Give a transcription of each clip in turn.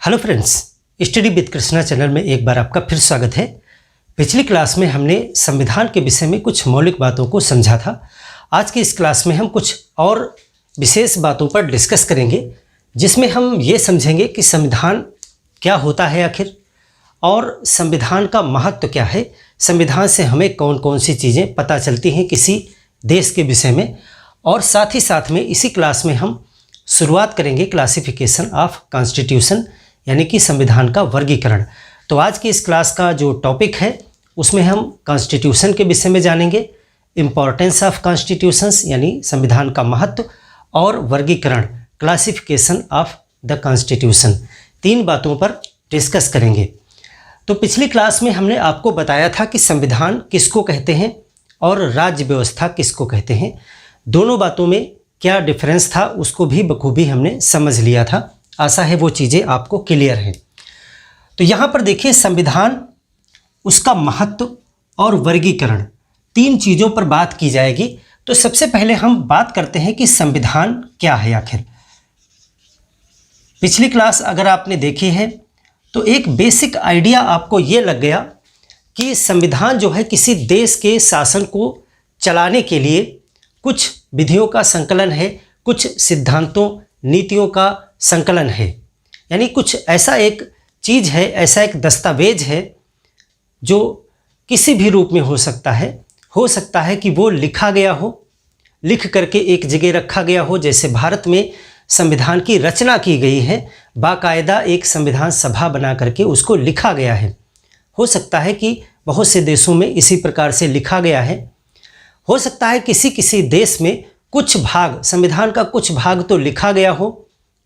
Hello friends, study with Krishna channel में एक बार आपका फिर स्वागत है। पिछली क्लास में हमने संविधान के विषय में कुछ मौलिक बातों को समझा था। आज की इस क्लास में हम कुछ और विशेष बातों पर डिस्कस करेंगे, जिसमें हम ये समझेंगे कि संविधान क्या होता है आखिर, और संविधान का महत्व क्या है, संविधान से हमें कौन कौन सी चीज़ें पता चलती हैं किसी देश के विषय में। और साथ ही साथ में इसी क्लास में हम शुरुआत करेंगे क्लासिफिकेशन ऑफ कॉन्स्टिट्यूशन, यानी कि संविधान का वर्गीकरण। तो आज की इस क्लास का जो टॉपिक है उसमें हम कॉन्स्टिट्यूशन के विषय में जानेंगे, इम्पॉर्टेंस ऑफ कॉन्स्टिट्यूशंस यानी संविधान का महत्व, और वर्गीकरण क्लासिफिकेशन ऑफ द कॉन्स्टिट्यूशन। तीन बातों पर डिस्कस करेंगे। तो पिछली क्लास में हमने आपको बताया था कि संविधान किसको कहते हैं और राज्य व्यवस्था किसको कहते हैं। दोनों बातों में क्या डिफरेंस था उसको भी बखूबी हमने समझ लिया था। आशा है वो चीज़ें आपको क्लियर हैं। तो यहाँ पर देखिए, संविधान, उसका महत्व और वर्गीकरण, तीन चीज़ों पर बात की जाएगी। तो सबसे पहले हम बात करते हैं कि संविधान क्या है आखिर। पिछली क्लास अगर आपने देखी है तो एक बेसिक आइडिया आपको ये लग गया कि संविधान जो है किसी देश के शासन को चलाने के लिए कुछ विधियों का संकलन है, कुछ सिद्धांतों नीतियों का संकलन है। यानी कुछ ऐसा एक चीज़ है, ऐसा एक दस्तावेज है जो किसी भी रूप में हो सकता है कि वो लिखा गया हो, लिख करके एक जगह रखा गया हो। जैसे भारत में संविधान की रचना की गई है, बाकायदा एक संविधान सभा बना करके उसको लिखा गया है। हो सकता है कि बहुत से देशों में इसी प्रकार से लिखा गया है। हो सकता है किसी किसी देश में कुछ भाग, संविधान का कुछ भाग तो लिखा गया हो,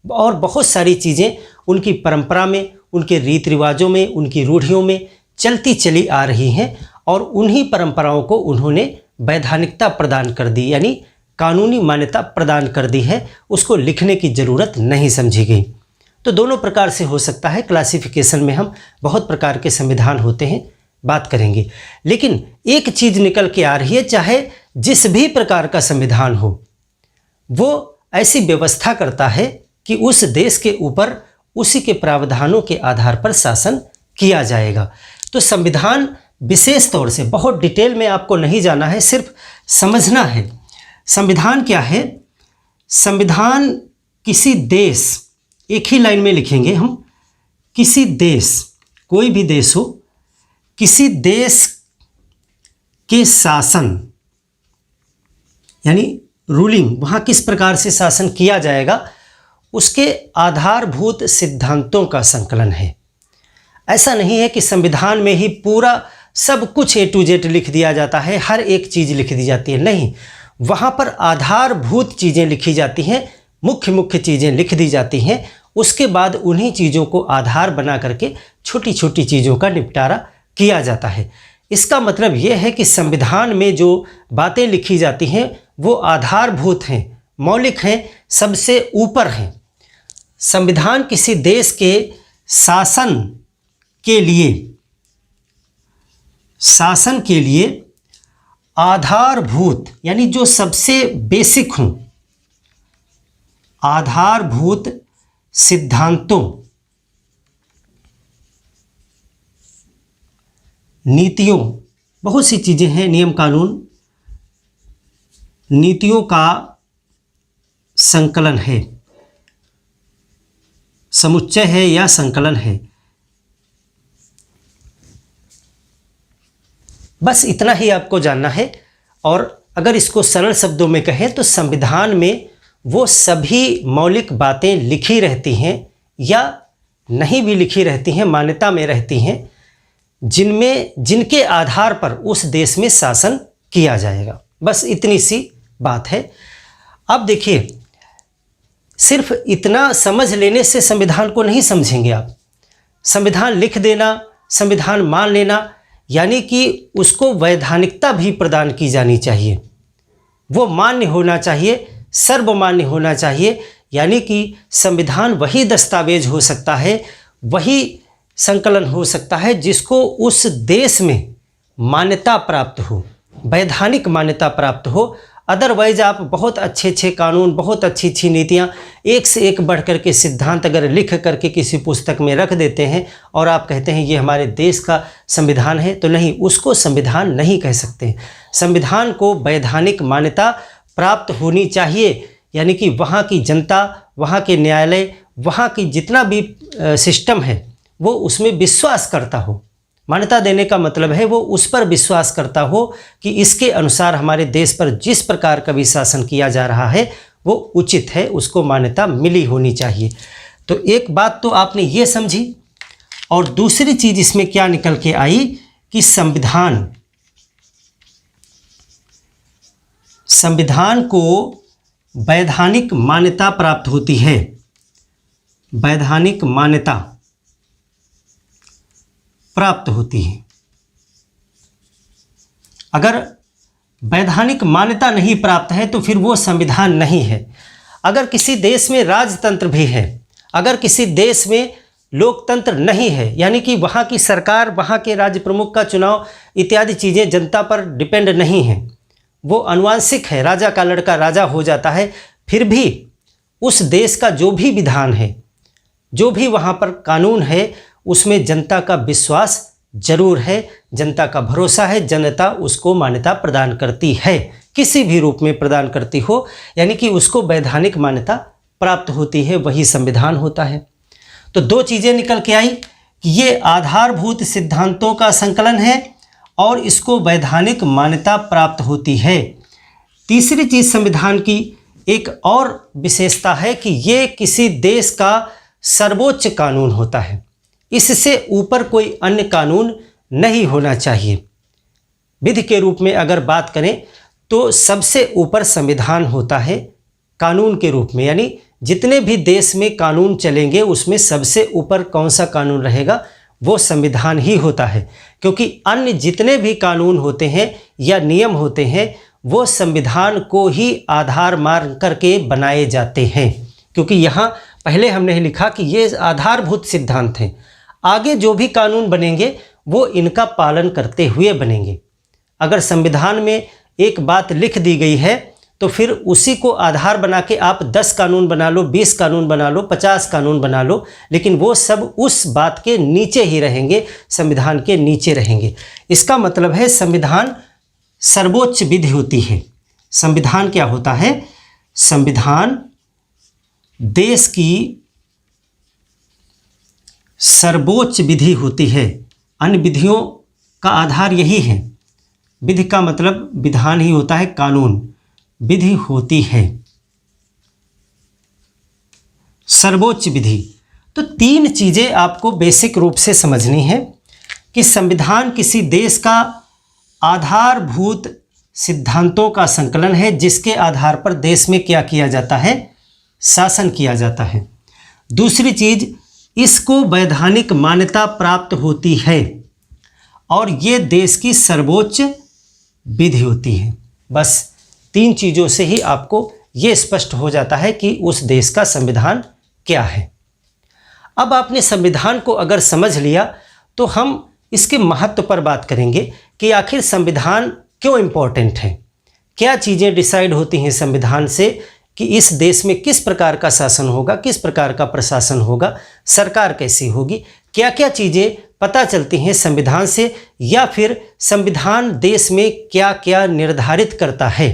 और बहुत सारी चीज़ें उनकी परंपरा में, उनके रीति रिवाजों में, उनकी रूढ़ियों में चलती चली आ रही हैं, और उन्हीं परंपराओं को उन्होंने वैधानिकता प्रदान कर दी, यानी कानूनी मान्यता प्रदान कर दी है। उसको लिखने की ज़रूरत नहीं समझी गई। तो दोनों प्रकार से हो सकता है। क्लासिफिकेशन में हम बहुत प्रकार के संविधान होते हैं, बात करेंगे। लेकिन एक चीज़ निकल के आ रही है, चाहे जिस भी प्रकार का संविधान हो, वो ऐसी व्यवस्था करता है कि उस देश के ऊपर उसी के प्रावधानों के आधार पर शासन किया जाएगा। तो संविधान विशेष तौर से, बहुत डिटेल में आपको नहीं जाना है, सिर्फ समझना है संविधान क्या है। संविधान किसी देश, एक ही लाइन में लिखेंगे हम, किसी देश, कोई भी देश हो, किसी देश के शासन यानी रूलिंग, वहाँ किस प्रकार से शासन किया जाएगा, उसके आधारभूत सिद्धांतों का संकलन है। ऐसा नहीं है कि संविधान में ही पूरा सब कुछ A to Z लिख दिया जाता है, हर एक चीज़ लिख दी जाती है। नहीं, वहाँ पर आधारभूत चीज़ें लिखी जाती हैं, मुख्य मुख्य चीज़ें लिख दी जाती हैं। उसके बाद उन्हीं चीज़ों को आधार बना करके छोटी छोटी चीज़ों का निपटारा किया जाता है। इसका मतलब ये है कि संविधान में जो बातें लिखी जाती हैं वो आधारभूत हैं, मौलिक हैं, सबसे ऊपर हैं। संविधान किसी देश के शासन के लिए आधारभूत, यानी जो सबसे बेसिक हों, आधारभूत सिद्धांतों, नीतियों, बहुत सी चीज़ें हैं, नियम कानून, नीतियों का संकलन है, समुच्चय है या संकलन है। बस इतना ही आपको जानना है। और अगर इसको सरल शब्दों में कहें तो संविधान में वो सभी मौलिक बातें लिखी रहती हैं या नहीं भी लिखी रहती हैं, मान्यता में रहती हैं, जिनके आधार पर उस देश में शासन किया जाएगा। बस इतनी सी बात है। अब देखिए, सिर्फ इतना समझ लेने से संविधान को नहीं समझेंगे आप। संविधान लिख देना, संविधान मान लेना, यानी कि उसको वैधानिकता भी प्रदान की जानी चाहिए। वो मान्य होना चाहिए, सर्वमान्य होना चाहिए। यानी कि संविधान वही दस्तावेज हो सकता है, वही संकलन हो सकता है जिसको उस देश में मान्यता प्राप्त हो, वैधानिक मान्यता प्राप्त हो। अदरवाइज आप बहुत अच्छे अच्छे कानून, बहुत अच्छी अच्छी नीतियाँ, एक से एक बढ़ कर के सिद्धांत अगर लिख करके किसी पुस्तक में रख देते हैं और आप कहते हैं ये हमारे देश का संविधान है, तो नहीं, उसको संविधान नहीं कह सकते। संविधान को वैधानिक मान्यता प्राप्त होनी चाहिए, यानी कि वहाँ की जनता, वहाँ के न्यायालय, वहाँ की जितना भी सिस्टम है वो उसमें विश्वास करता हो। मान्यता देने का मतलब है वो उस पर विश्वास करता हो कि इसके अनुसार हमारे देश पर जिस प्रकार का भी शासन किया जा रहा है वो उचित है, उसको मान्यता मिली होनी चाहिए। तो एक बात तो आपने ये समझी, और दूसरी चीज़ इसमें क्या निकल के आई कि संविधान को वैधानिक मान्यता प्राप्त होती है। वैधानिक मान्यता प्राप्त होती है। अगर वैधानिक मान्यता नहीं प्राप्त है तो फिर वो संविधान नहीं है। अगर किसी देश में राजतंत्र भी है, अगर किसी देश में लोकतंत्र नहीं है, यानी कि वहाँ की सरकार, वहाँ के राज्य प्रमुख का चुनाव इत्यादि चीज़ें जनता पर डिपेंड नहीं हैं, वो अनुवांशिक है, राजा का लड़का राजा हो जाता है, फिर भी उस देश का जो भी विधान है, जो भी वहाँ पर कानून है, उसमें जनता का विश्वास जरूर है, जनता का भरोसा है, जनता उसको मान्यता प्रदान करती है, किसी भी रूप में प्रदान करती हो, यानी कि उसको वैधानिक मान्यता प्राप्त होती है, वही संविधान होता है। तो दो चीज़ें निकल के आई कि ये आधारभूत सिद्धांतों का संकलन है और इसको वैधानिक मान्यता प्राप्त होती है। तीसरी चीज़ संविधान की एक और विशेषता है कि ये किसी देश का सर्वोच्च कानून होता है, इससे ऊपर कोई अन्य कानून नहीं होना चाहिए। विधि के रूप में अगर बात करें तो सबसे ऊपर संविधान होता है कानून के रूप में, यानी जितने भी देश में कानून चलेंगे उसमें सबसे ऊपर कौन सा कानून रहेगा, वो संविधान ही होता है, क्योंकि अन्य जितने भी कानून होते हैं या नियम होते हैं वो संविधान को ही आधार मान करके बनाए जाते हैं। क्योंकि यहाँ पहले हमने लिखा कि ये आधारभूत सिद्धांत हैं, आगे जो भी कानून बनेंगे वो इनका पालन करते हुए बनेंगे। अगर संविधान में एक बात लिख दी गई है तो फिर उसी को आधार बना के आप 10 कानून बना लो, 20 कानून बना लो, 50 कानून बना लो, लेकिन वो सब उस बात के नीचे ही रहेंगे, संविधान के नीचे रहेंगे। इसका मतलब है संविधान सर्वोच्च विधि होती है। संविधान क्या होता है? संविधान देश की सर्वोच्च विधि होती है। अन्य विधियों का आधार यही है। विधि का मतलब विधान ही होता है, कानून, विधि होती है सर्वोच्च विधि। तो तीन चीज़ें आपको बेसिक रूप से समझनी है कि संविधान किसी देश का आधारभूत सिद्धांतों का संकलन है, जिसके आधार पर देश में क्या किया जाता है, शासन किया जाता है। दूसरी चीज़, इसको वैधानिक मान्यता प्राप्त होती है और ये देश की सर्वोच्च विधि होती है। बस तीन चीज़ों से ही आपको ये स्पष्ट हो जाता है कि उस देश का संविधान क्या है। अब आपने संविधान को अगर समझ लिया तो हम इसके महत्व पर बात करेंगे कि आखिर संविधान क्यों इम्पोर्टेंट है, क्या चीज़ें डिसाइड होती हैं संविधान से कि इस देश में किस प्रकार का शासन होगा, किस प्रकार का प्रशासन होगा, सरकार कैसी होगी, क्या क्या चीज़ें पता चलती हैं संविधान से, या फिर संविधान देश में क्या क्या निर्धारित करता है।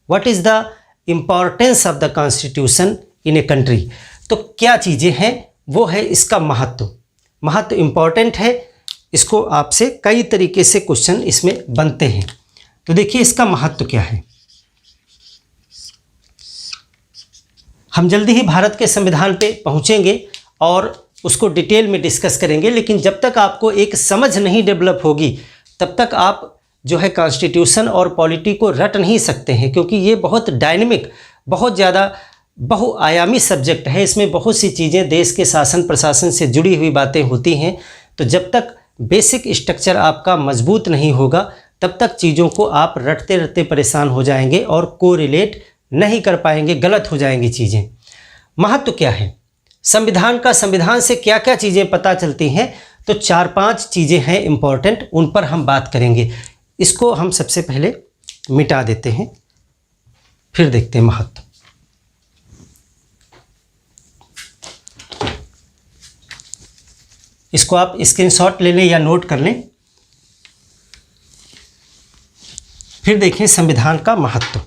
What is the importance of the constitution in a country. तो क्या चीज़ें हैं, वो है इसका महत्व। महत्व इम्पॉर्टेंट है, इसको आपसे कई तरीके से क्वेश्चन इसमें बनते हैं। तो देखिए इसका महत्व क्या है। हम जल्दी ही भारत के संविधान पे पहुँचेंगे और उसको डिटेल में डिस्कस करेंगे, लेकिन जब तक आपको एक समझ नहीं डेवलप होगी तब तक आप जो है कॉन्स्टिट्यूशन और पॉलिटी को रट नहीं सकते हैं, क्योंकि ये बहुत डायनेमिक, बहुत ज़्यादा बहुआयामी सब्जेक्ट है। इसमें बहुत सी चीज़ें देश के शासन प्रशासन से जुड़ी हुई बातें होती हैं। तो जब तक बेसिक स्ट्रक्चर आपका मजबूत नहीं होगा तब तक चीज़ों को आप रटते रटते परेशान हो जाएंगे और कोरिलेट नहीं कर पाएंगे, गलत हो जाएंगी चीज़ें। महत्व क्या है संविधान का, संविधान से क्या क्या चीज़ें पता चलती हैं, तो 4-5 चीज़ें हैं इम्पॉर्टेंट, उन पर हम बात करेंगे। इसको हम सबसे पहले मिटा देते हैं, फिर देखते हैं महत्व। इसको आप स्क्रीनशॉट ले लें या नोट कर लें। फिर देखें संविधान का महत्व।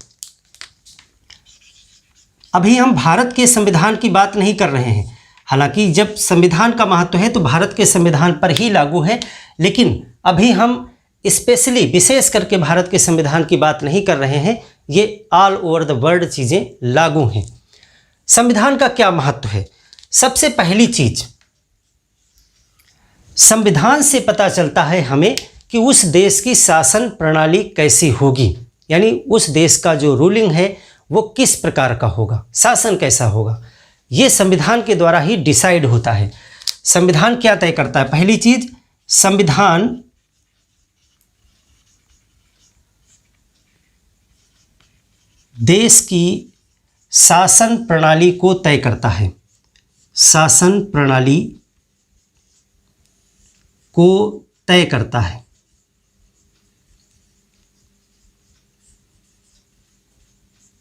अभी हम भारत के संविधान की बात नहीं कर रहे हैं, हालांकि जब संविधान का महत्व है तो भारत के संविधान पर ही लागू है, लेकिन अभी हम स्पेशली विशेष करके भारत के संविधान की बात नहीं कर रहे हैं, ये ऑल ओवर द वर्ल्ड चीज़ें लागू हैं। संविधान का क्या महत्व है? सबसे पहली चीज, संविधान से पता चलता है हमें कि उस देश की शासन प्रणाली कैसी होगी, यानी उस देश का जो रूलिंग है वो किस प्रकार का होगा, शासन कैसा होगा, ये संविधान के द्वारा ही डिसाइड होता है। संविधान क्या तय करता है? पहली चीज, संविधान देश की शासन प्रणाली को तय करता है, शासन प्रणाली को तय करता है।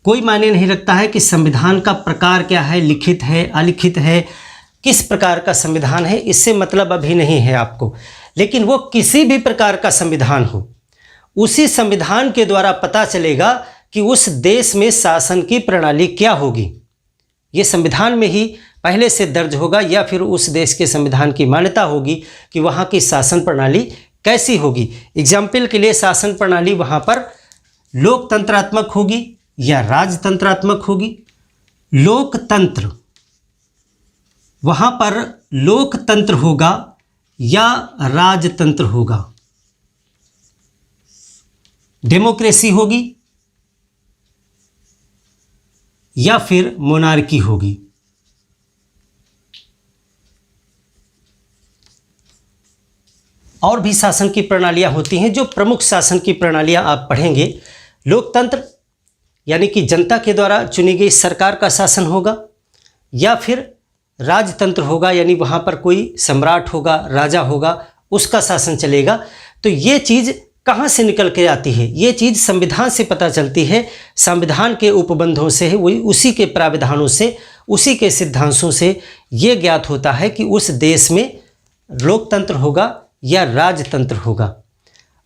कोई मायने नहीं रखता है कि संविधान का प्रकार क्या है, लिखित है, अलिखित है, किस प्रकार का संविधान है, इससे मतलब अभी नहीं है आपको। लेकिन वो किसी भी प्रकार का संविधान हो, उसी संविधान के द्वारा पता चलेगा कि उस देश में शासन की प्रणाली क्या होगी। ये संविधान में ही पहले से दर्ज होगा या फिर उस देश के संविधान की मान्यता होगी कि वहाँ की शासन प्रणाली कैसी होगी। एग्जाम्पल के लिए शासन प्रणाली वहाँ पर लोकतंत्रात्मक होगी या राजतंत्रात्मक होगी। लोकतंत्र, वहाँ पर लोकतंत्र होगा या राजतंत्र होगा। डेमोक्रेसी होगी या फिर मोनार्की होगी। और भी शासन की प्रणालियां होती हैं। जो प्रमुख शासन की प्रणालियां आप पढ़ेंगे, लोकतंत्र यानी कि जनता के द्वारा चुनी गई सरकार का शासन होगा, या फिर राजतंत्र होगा यानी वहाँ पर कोई सम्राट होगा, राजा होगा, उसका शासन चलेगा। तो ये चीज़ कहाँ से निकल के आती है? ये चीज़ संविधान से पता चलती है। संविधान के उपबंधों से, वही उसी के प्राविधानों से, उसी के सिद्धांतों से ये ज्ञात होता है कि उस देश में लोकतंत्र होगा या राजतंत्र होगा।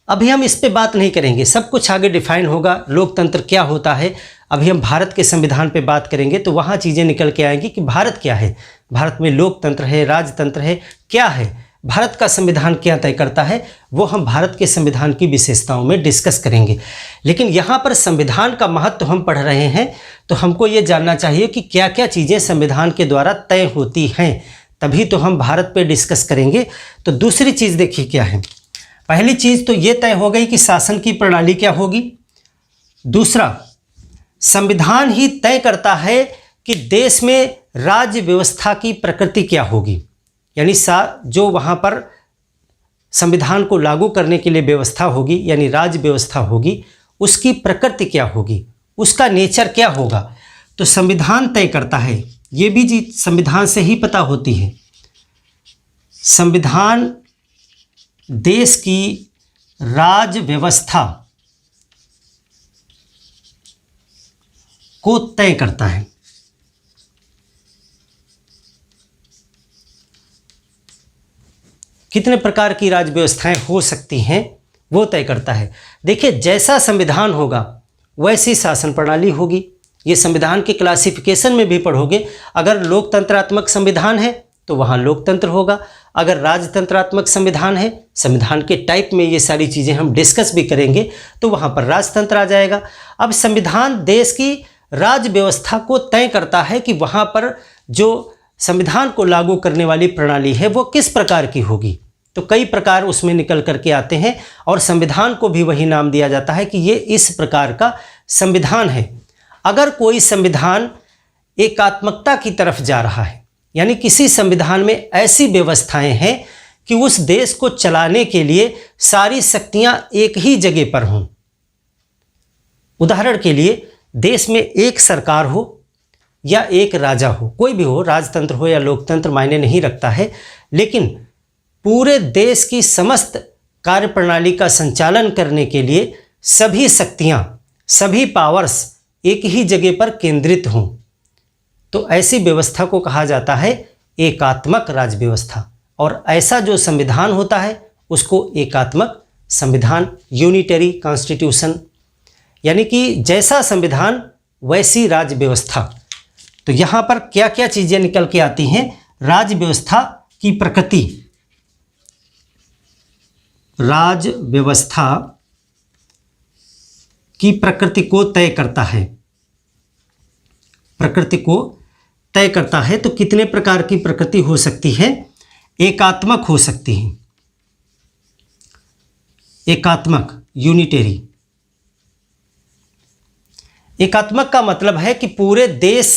अभी हम इस पे बात नहीं करेंगे, सब कुछ आगे डिफाइन होगा। लोकतंत्र क्या होता है, अभी हम भारत के संविधान पे बात करेंगे तो वहाँ चीज़ें निकल के आएंगी कि भारत क्या है, भारत में लोकतंत्र है, राजतंत्र है, क्या है, भारत का संविधान क्या तय करता है, वो हम भारत के संविधान की विशेषताओं में डिस्कस करेंगे। लेकिन यहाँ पर संविधान का महत्व हम पढ़ रहे हैं तो हमको ये जानना चाहिए कि क्या क्या चीज़ें संविधान के द्वारा तय होती हैं, तभी तो हम भारत पे डिस्कस करेंगे। तो दूसरी चीज़ देखिए क्या है। पहली चीज़ तो ये तय हो गई कि शासन की प्रणाली क्या होगी। दूसरा, संविधान ही तय करता है कि देश में राज्य व्यवस्था की प्रकृति क्या होगी, यानी जो वहाँ पर संविधान को लागू करने के लिए व्यवस्था होगी यानी राज्य व्यवस्था होगी, उसकी प्रकृति क्या होगी, उसका नेचर क्या होगा। तो संविधान तय करता है, ये भी चीज संविधान से ही पता होती है। संविधान देश की राज्य व्यवस्था को तय करता है। कितने प्रकार की राज्य व्यवस्थाएं हो सकती हैं वो तय करता है। देखिए, जैसा संविधान होगा वैसी शासन प्रणाली होगी। ये संविधान के क्लासिफिकेशन में भी पढ़ोगे। अगर लोकतंत्रात्मक संविधान है तो वहाँ लोकतंत्र होगा, अगर राजतंत्रात्मक संविधान है, संविधान के टाइप में ये सारी चीज़ें हम डिस्कस भी करेंगे, तो वहाँ पर राजतंत्र आ जाएगा। अब संविधान देश की राज्य व्यवस्था को तय करता है कि वहाँ पर जो संविधान को लागू करने वाली प्रणाली है वो किस प्रकार की होगी। तो कई प्रकार उसमें निकल करके आते हैं और संविधान को भी वही नाम दिया जाता है कि ये इस प्रकार का संविधान है। अगर कोई संविधान एकात्मकता की तरफ जा रहा है, यानी किसी संविधान में ऐसी व्यवस्थाएं हैं कि उस देश को चलाने के लिए सारी शक्तियां एक ही जगह पर हों। उदाहरण के लिए, देश में एक सरकार हो या एक राजा हो, कोई भी हो, राजतंत्र हो या लोकतंत्र मायने नहीं रखता है, लेकिन पूरे देश की समस्त कार्यप्रणाली का संचालन करने के लिए सभी शक्तियां, सभी पावर्स एक ही जगह पर केंद्रित हों, तो ऐसी व्यवस्था को कहा जाता है एकात्मक राज्य व्यवस्था। और ऐसा जो संविधान होता है उसको एकात्मक संविधान, यूनिटरी कॉन्स्टिट्यूशन, यानी कि जैसा संविधान वैसी राज्य व्यवस्था। तो यहाँ पर क्या क्या चीज़ें निकल के आती हैं? राज्य व्यवस्था की प्रकृति, राज्य व्यवस्था की प्रकृति को तय करता है, प्रकृति को तय करता है। तो कितने प्रकार की प्रकृति हो सकती है? एकात्मक हो सकती है, एकात्मक, यूनिटरी। एकात्मक का मतलब है कि पूरे देश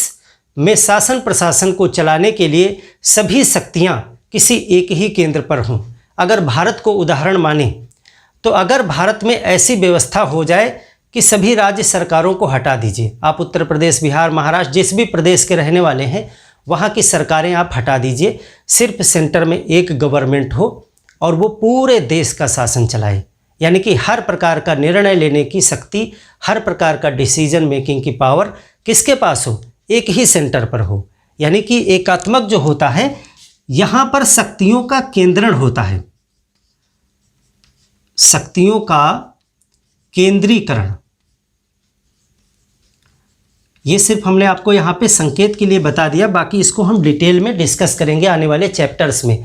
में शासन प्रशासन को चलाने के लिए सभी शक्तियां किसी एक ही केंद्र पर हों। अगर भारत को उदाहरण माने तो अगर भारत में ऐसी व्यवस्था हो जाए कि सभी राज्य सरकारों को हटा दीजिए, आप उत्तर प्रदेश, बिहार, महाराष्ट्र, जिस भी प्रदेश के रहने वाले हैं वहाँ की सरकारें आप हटा दीजिए, सिर्फ सेंटर में एक गवर्नमेंट हो और वो पूरे देश का शासन चलाए, यानी कि हर प्रकार का निर्णय लेने की शक्ति, हर प्रकार का डिसीजन मेकिंग की पावर किसके पास हो? एक ही सेंटर पर हो। यानी कि एकात्मक जो होता है यहाँ पर शक्तियों का केंद्रण होता है, शक्तियों का केंद्रीकरण। ये सिर्फ हमने आपको यहाँ पे संकेत के लिए बता दिया, बाकी इसको हम डिटेल में डिस्कस करेंगे आने वाले चैप्टर्स में।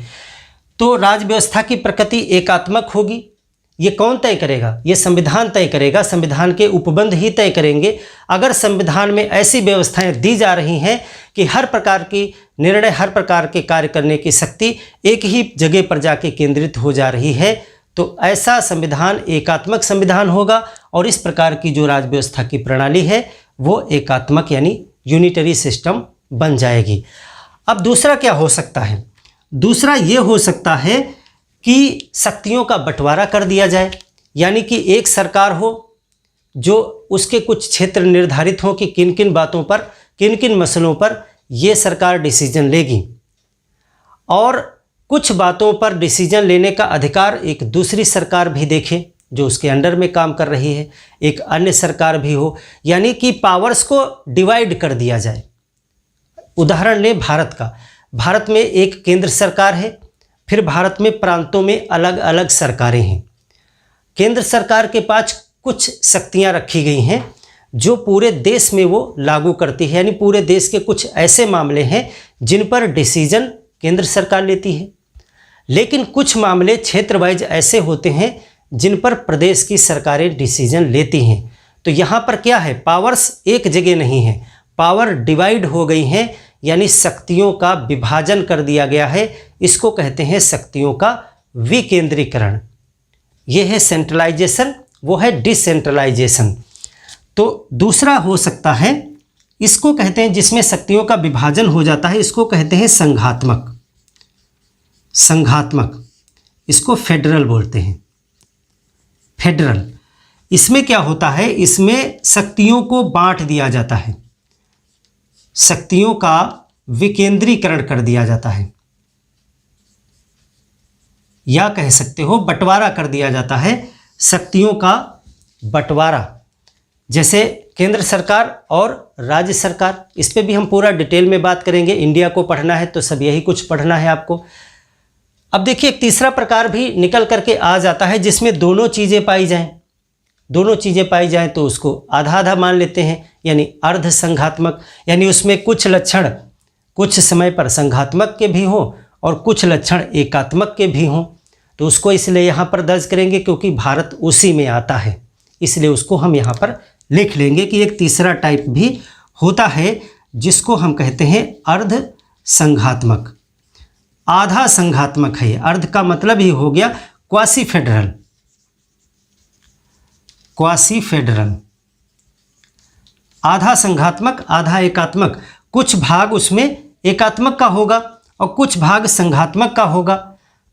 तो राज्य व्यवस्था की प्रकृति एकात्मक होगी। ये कौन तय करेगा? ये संविधान तय करेगा, संविधान के उपबंध ही तय करेंगे। अगर संविधान में ऐसी व्यवस्थाएं दी जा रही हैं कि हर प्रकार की निर्णय, हर प्रकार के कार्य करने की शक्ति एक ही जगह पर जाके केंद्रित हो जा रही है, तो ऐसा संविधान एकात्मक संविधान होगा और इस प्रकार की जो राज्य व्यवस्था की प्रणाली है वो एकात्मक यानी यूनिटरी सिस्टम बन जाएगी। अब दूसरा क्या हो सकता है? दूसरा ये हो सकता है कि शक्तियों का बंटवारा कर दिया जाए, यानी कि एक सरकार हो जो उसके कुछ क्षेत्र निर्धारित हों कि किन किन बातों पर, किन किन मसलों पर ये सरकार डिसीजन लेगी, और कुछ बातों पर डिसीजन लेने का अधिकार एक दूसरी सरकार भी देखे जो उसके अंडर में काम कर रही है, एक अन्य सरकार भी हो, यानी कि पावर्स को डिवाइड कर दिया जाए। उदाहरण लें भारत का। भारत में एक केंद्र सरकार है, फिर भारत में प्रांतों में अलग अलग सरकारें हैं। केंद्र सरकार के पास कुछ शक्तियां रखी गई हैं जो पूरे देश में वो लागू करती है, यानी पूरे देश के कुछ ऐसे मामले हैं जिन पर डिसीजन केंद्र सरकार लेती है। लेकिन कुछ मामले क्षेत्र वाइज ऐसे होते हैं जिन पर प्रदेश की सरकारें डिसीजन लेती हैं। तो यहाँ पर क्या है? पावर्स एक जगह नहीं है, पावर डिवाइड हो गई हैं, यानी शक्तियों का विभाजन कर दिया गया है। इसको कहते हैं शक्तियों का विकेंद्रीकरण। ये है सेंट्रलाइजेशन, वो है डिसेंट्रलाइजेशन। तो दूसरा हो सकता है, इसको कहते हैं जिसमें शक्तियों का विभाजन हो जाता है, इसको कहते हैं संघात्मक। संघात्मक, इसको फेडरल बोलते हैं, फेडरल। इसमें क्या होता है? इसमें शक्तियों को बांट दिया जाता है, शक्तियों का विकेंद्रीकरण कर दिया जाता है, या कह सकते हो बंटवारा कर दिया जाता है, शक्तियों का बंटवारा। जैसे केंद्र सरकार और राज्य सरकार, इस पे भी हम पूरा डिटेल में बात करेंगे। इंडिया को पढ़ना है तो सब यही कुछ पढ़ना है आपको। अब देखिए एक तीसरा प्रकार भी निकल करके आ जाता है जिसमें दोनों चीज़ें पाई जाएं। दोनों चीज़ें पाई जाएं तो उसको आधा आधा मान लेते हैं, यानी अर्ध संघात्मक, यानी उसमें कुछ लक्षण कुछ समय पर संघात्मक के भी हों और कुछ लक्षण एकात्मक के भी हों। तो उसको इसलिए यहाँ पर दर्ज करेंगे क्योंकि भारत उसी में आता है, इसलिए उसको हम यहाँ पर लिख लेंगे कि एक तीसरा टाइप भी होता है जिसको हम कहते हैं अर्ध संघात्मक। आधा संघात्मक है, अर्ध का मतलब ही हो गया क्वासी फेडरल। क्वासी फेडरल, आधा संघात्मक आधा एकात्मक, कुछ भाग उसमें एकात्मक का होगा और कुछ भाग संघात्मक का होगा।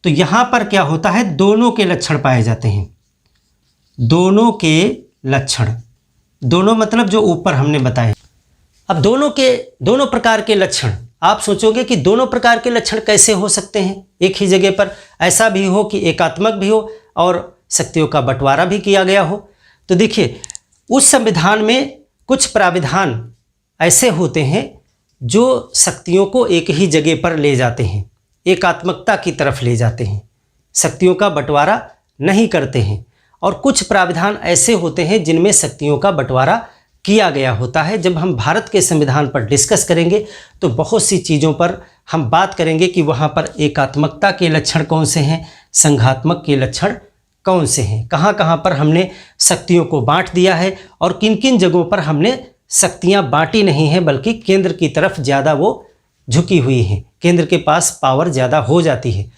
तो यहाँ पर क्या होता है? दोनों के लक्षण पाए जाते हैं, दोनों के लक्षण। दोनों मतलब जो ऊपर हमने बताए। अब दोनों प्रकार के लक्षण, आप सोचोगे कि दोनों प्रकार के लक्षण कैसे हो सकते हैं एक ही जगह पर? ऐसा भी हो कि एकात्मक भी हो और शक्तियों का बंटवारा भी किया गया हो। तो देखिए उस संविधान में कुछ प्राविधान ऐसे होते हैं जो शक्तियों को एक ही जगह पर ले जाते हैं, एकात्मकता की तरफ ले जाते हैं, शक्तियों का बंटवारा नहीं करते हैं। और कुछ प्राविधान ऐसे होते हैं जिनमें शक्तियों का बंटवारा किया गया होता है। जब हम भारत के संविधान पर डिस्कस करेंगे तो बहुत सी चीज़ों पर हम बात करेंगे कि वहाँ पर एकात्मकता के लक्षण कौन से हैं, संघात्मक के लक्षण कौन से हैं, कहाँ कहाँ पर हमने शक्तियों को बांट दिया है और किन किन जगहों पर हमने शक्तियाँ बांटी नहीं हैं बल्कि केंद्र की तरफ ज़्यादा वो झुकी हुई हैं, केंद्र के पास पावर ज़्यादा हो जाती है।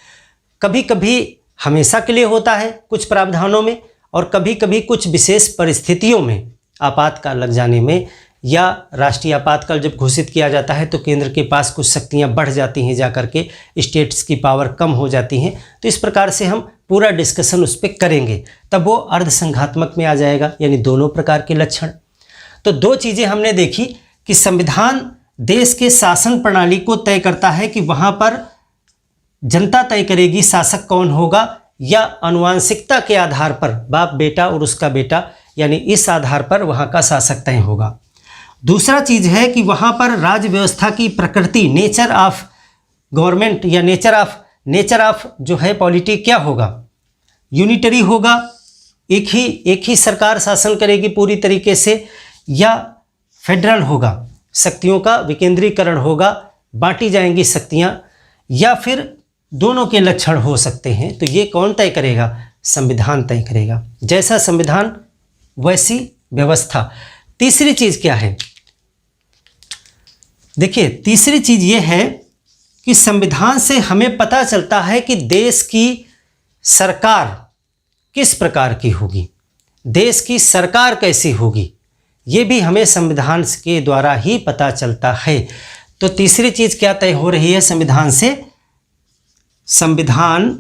कभी कभी हमेशा के लिए होता है कुछ प्रावधानों में, और कभी कभी कुछ विशेष परिस्थितियों में, आपातकाल लग जाने में या राष्ट्रीय आपातकाल जब घोषित किया जाता है तो केंद्र के पास कुछ शक्तियां बढ़ जाती हैं, जा करके स्टेट्स की पावर कम हो जाती हैं। तो इस प्रकार से हम पूरा डिस्कशन उस पर करेंगे, तब वो अर्धसंघात्मक में आ जाएगा, यानी दोनों प्रकार के लक्षण। तो दो चीज़ें हमने देखी कि संविधान देश के शासन प्रणाली को तय करता है कि वहाँ पर जनता तय करेगी शासक कौन होगा, या आनुवंशिकता के आधार पर बाप बेटा और उसका बेटा, यानी इस आधार पर वहाँ का शासक तय होगा। दूसरा चीज़ है कि वहाँ पर राज्य व्यवस्था की प्रकृति, नेचर ऑफ गवर्नमेंट या नेचर ऑफ जो है पॉलिटी क्या होगा, यूनिटरी होगा, एक ही सरकार शासन करेगी पूरी तरीके से, या फेडरल होगा, शक्तियों का विकेंद्रीकरण होगा, बांटी जाएंगी शक्तियाँ, या फिर दोनों के लक्षण हो सकते हैं। तो ये कौन तय करेगा, संविधान तय करेगा। जैसा संविधान वैसी व्यवस्था। तीसरी चीज़ क्या है, देखिए तीसरी चीज़ ये है कि संविधान से हमें पता चलता है कि देश की सरकार किस प्रकार की होगी, देश की सरकार कैसी होगी, ये भी हमें संविधान के द्वारा ही पता चलता है। तो तीसरी चीज़ क्या तय हो रही है संविधान से, संविधान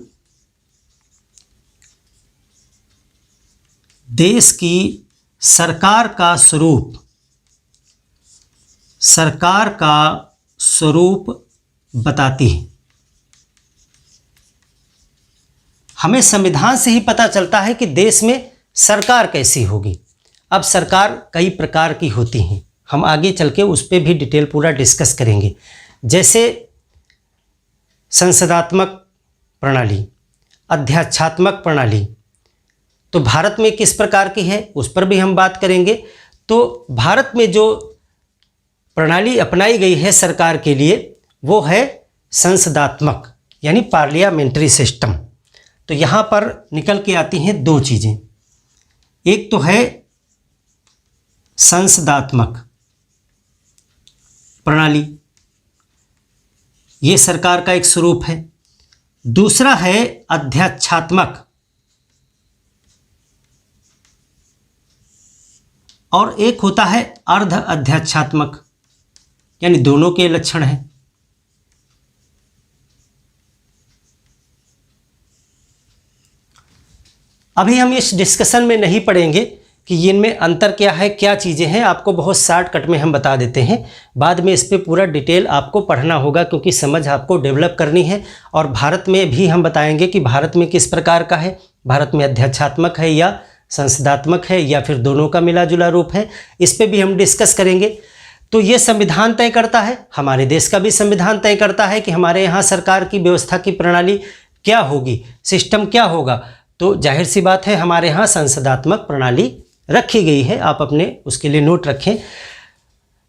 देश की सरकार का स्वरूप बताती है। हमें संविधान से ही पता चलता है कि देश में सरकार कैसी होगी। अब सरकार कई प्रकार की होती हैं, हम आगे चल के उस पर भी डिटेल पूरा डिस्कस करेंगे। जैसे संसदात्मक प्रणाली, अध्यक्षात्मक प्रणाली, तो भारत में किस प्रकार की है उस पर भी हम बात करेंगे। तो भारत में जो प्रणाली अपनाई गई है सरकार के लिए वो है संसदात्मक, यानी पार्लियामेंट्री सिस्टम। तो यहाँ पर निकल के आती हैं दो चीज़ें, एक तो है संसदात्मक प्रणाली, ये सरकार का एक स्वरूप है। दूसरा है अध्यक्षात्मक, और एक होता है अर्ध अध्यक्षात्मक, यानी दोनों के लक्षण हैं। अभी हम इस डिस्कशन में नहीं पढ़ेंगे कि इनमें अंतर क्या है, क्या चीज़ें हैं, आपको बहुत शॉर्टकट में हम बता देते हैं। बाद में इस पर पूरा डिटेल आपको पढ़ना होगा क्योंकि समझ आपको डेवलप करनी है। और भारत में भी हम बताएंगे कि भारत में किस प्रकार का है, भारत में अध्यक्षात्मक है या संसदात्मक है या फिर दोनों का मिला जुला रूप है, इस पर भी हम डिस्कस करेंगे। तो ये संविधान तय करता है, हमारे देश का भी संविधान तय करता है कि हमारे यहाँ सरकार की व्यवस्था की प्रणाली क्या होगी, सिस्टम क्या होगा। तो जाहिर सी बात है हमारे यहाँ संसदात्मक प्रणाली रखी गई है, आप अपने उसके लिए नोट रखें।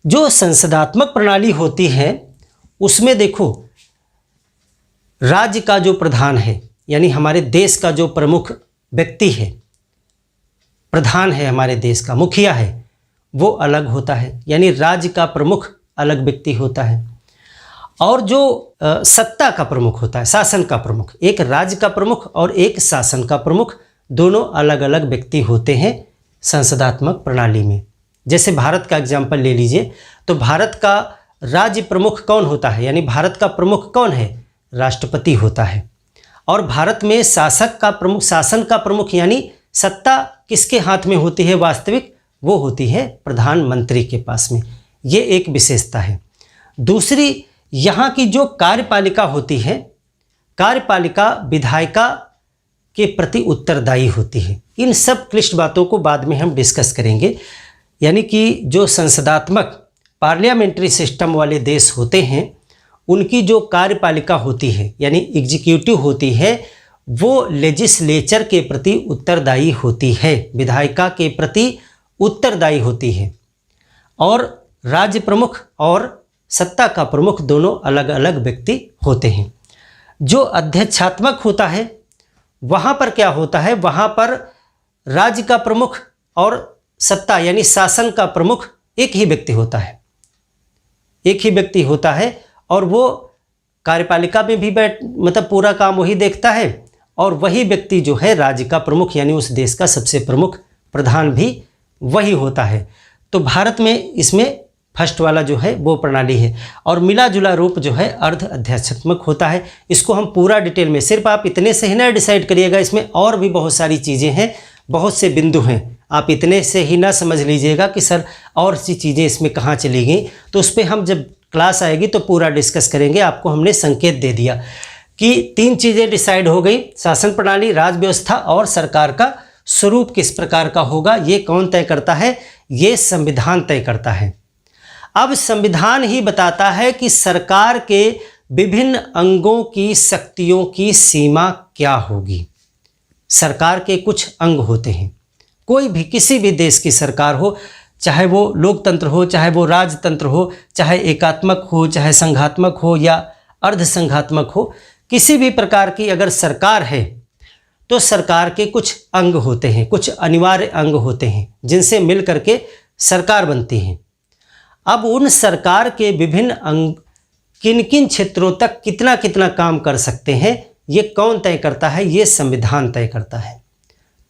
जो संसदात्मक प्रणाली होती है उसमें देखो राज्य का जो प्रधान है, यानी हमारे देश का जो प्रमुख व्यक्ति है, प्रधान है, हमारे देश का मुखिया है, वो अलग होता है, यानी राज्य का प्रमुख अलग व्यक्ति होता है। और जो सत्ता का प्रमुख होता है, शासन का प्रमुख, एक राज्य का प्रमुख और एक शासन का प्रमुख, दोनों अलग अलग व्यक्ति होते हैं संसदात्मक प्रणाली में। जैसे भारत का एग्जाम्पल ले लीजिए, तो भारत का राज्य प्रमुख कौन होता है, यानी भारत का प्रमुख कौन है, राष्ट्रपति होता है। और भारत में शासन का प्रमुख यानी सत्ता किसके हाथ में होती है वास्तविक, वो होती है प्रधानमंत्री के पास में। ये एक विशेषता है। दूसरी, यहाँ की जो कार्यपालिका होती है, कार्यपालिका विधायिका के प्रति उत्तरदायी होती है। इन सब क्लिष्ट बातों को बाद में हम डिस्कस करेंगे। यानी कि जो संसदात्मक पार्लियामेंट्री सिस्टम वाले देश होते हैं, उनकी जो कार्यपालिका होती है यानी एग्जीक्यूटिव होती है, वो लेजिस्लेचर के प्रति उत्तरदायी होती है, विधायिका के प्रति उत्तरदायी होती है। और राज्य प्रमुख और सत्ता का प्रमुख दोनों अलग अलग व्यक्ति होते हैं। जो अध्यक्षात्मक होता है वहाँ पर क्या होता है, वहाँ पर राज्य का प्रमुख और सत्ता यानी शासन का प्रमुख एक ही व्यक्ति होता है, एक ही व्यक्ति होता है। और वो कार्यपालिका में भी मतलब पूरा काम वही देखता है, और वही व्यक्ति जो है राज्य का प्रमुख यानी उस देश का सबसे प्रमुख प्रधान भी वही होता है। तो भारत में इसमें फर्स्ट वाला जो है वो प्रणाली है। और मिला जुला रूप जो है अर्ध अध्यक्षात्मक होता है। इसको हम पूरा डिटेल में, सिर्फ आप इतने से ही ना डिसाइड करिएगा, इसमें और भी बहुत सारी चीज़ें हैं, बहुत से बिंदु हैं। आप इतने से ही ना समझ लीजिएगा कि सर और सी चीज़ें इसमें कहाँ चली गई, तो उस पर हम जब क्लास आएगी तो पूरा डिस्कस करेंगे। आपको हमने संकेत दे दिया कि 3 चीज़ें डिसाइड हो गई, शासन प्रणाली, राज व्यवस्था और सरकार का स्वरूप किस प्रकार का होगा, ये कौन तय करता है, ये संविधान तय करता है। अब संविधान ही बताता है कि सरकार के विभिन्न अंगों की शक्तियों की सीमा क्या होगी। सरकार के कुछ अंग होते हैं, कोई भी किसी भी देश की सरकार हो, चाहे वो लोकतंत्र हो, चाहे वो राजतंत्र हो, चाहे एकात्मक हो, चाहे संघात्मक हो या अर्धसंघात्मक हो, किसी भी प्रकार की अगर सरकार है तो सरकार के कुछ अंग होते हैं, कुछ अनिवार्य अंग होते हैं जिनसे मिल करके सरकार बनती है। अब उन सरकार के विभिन्न अंग किन किन क्षेत्रों तक कितना कितना काम कर सकते हैं, ये कौन तय करता है, ये संविधान तय करता है।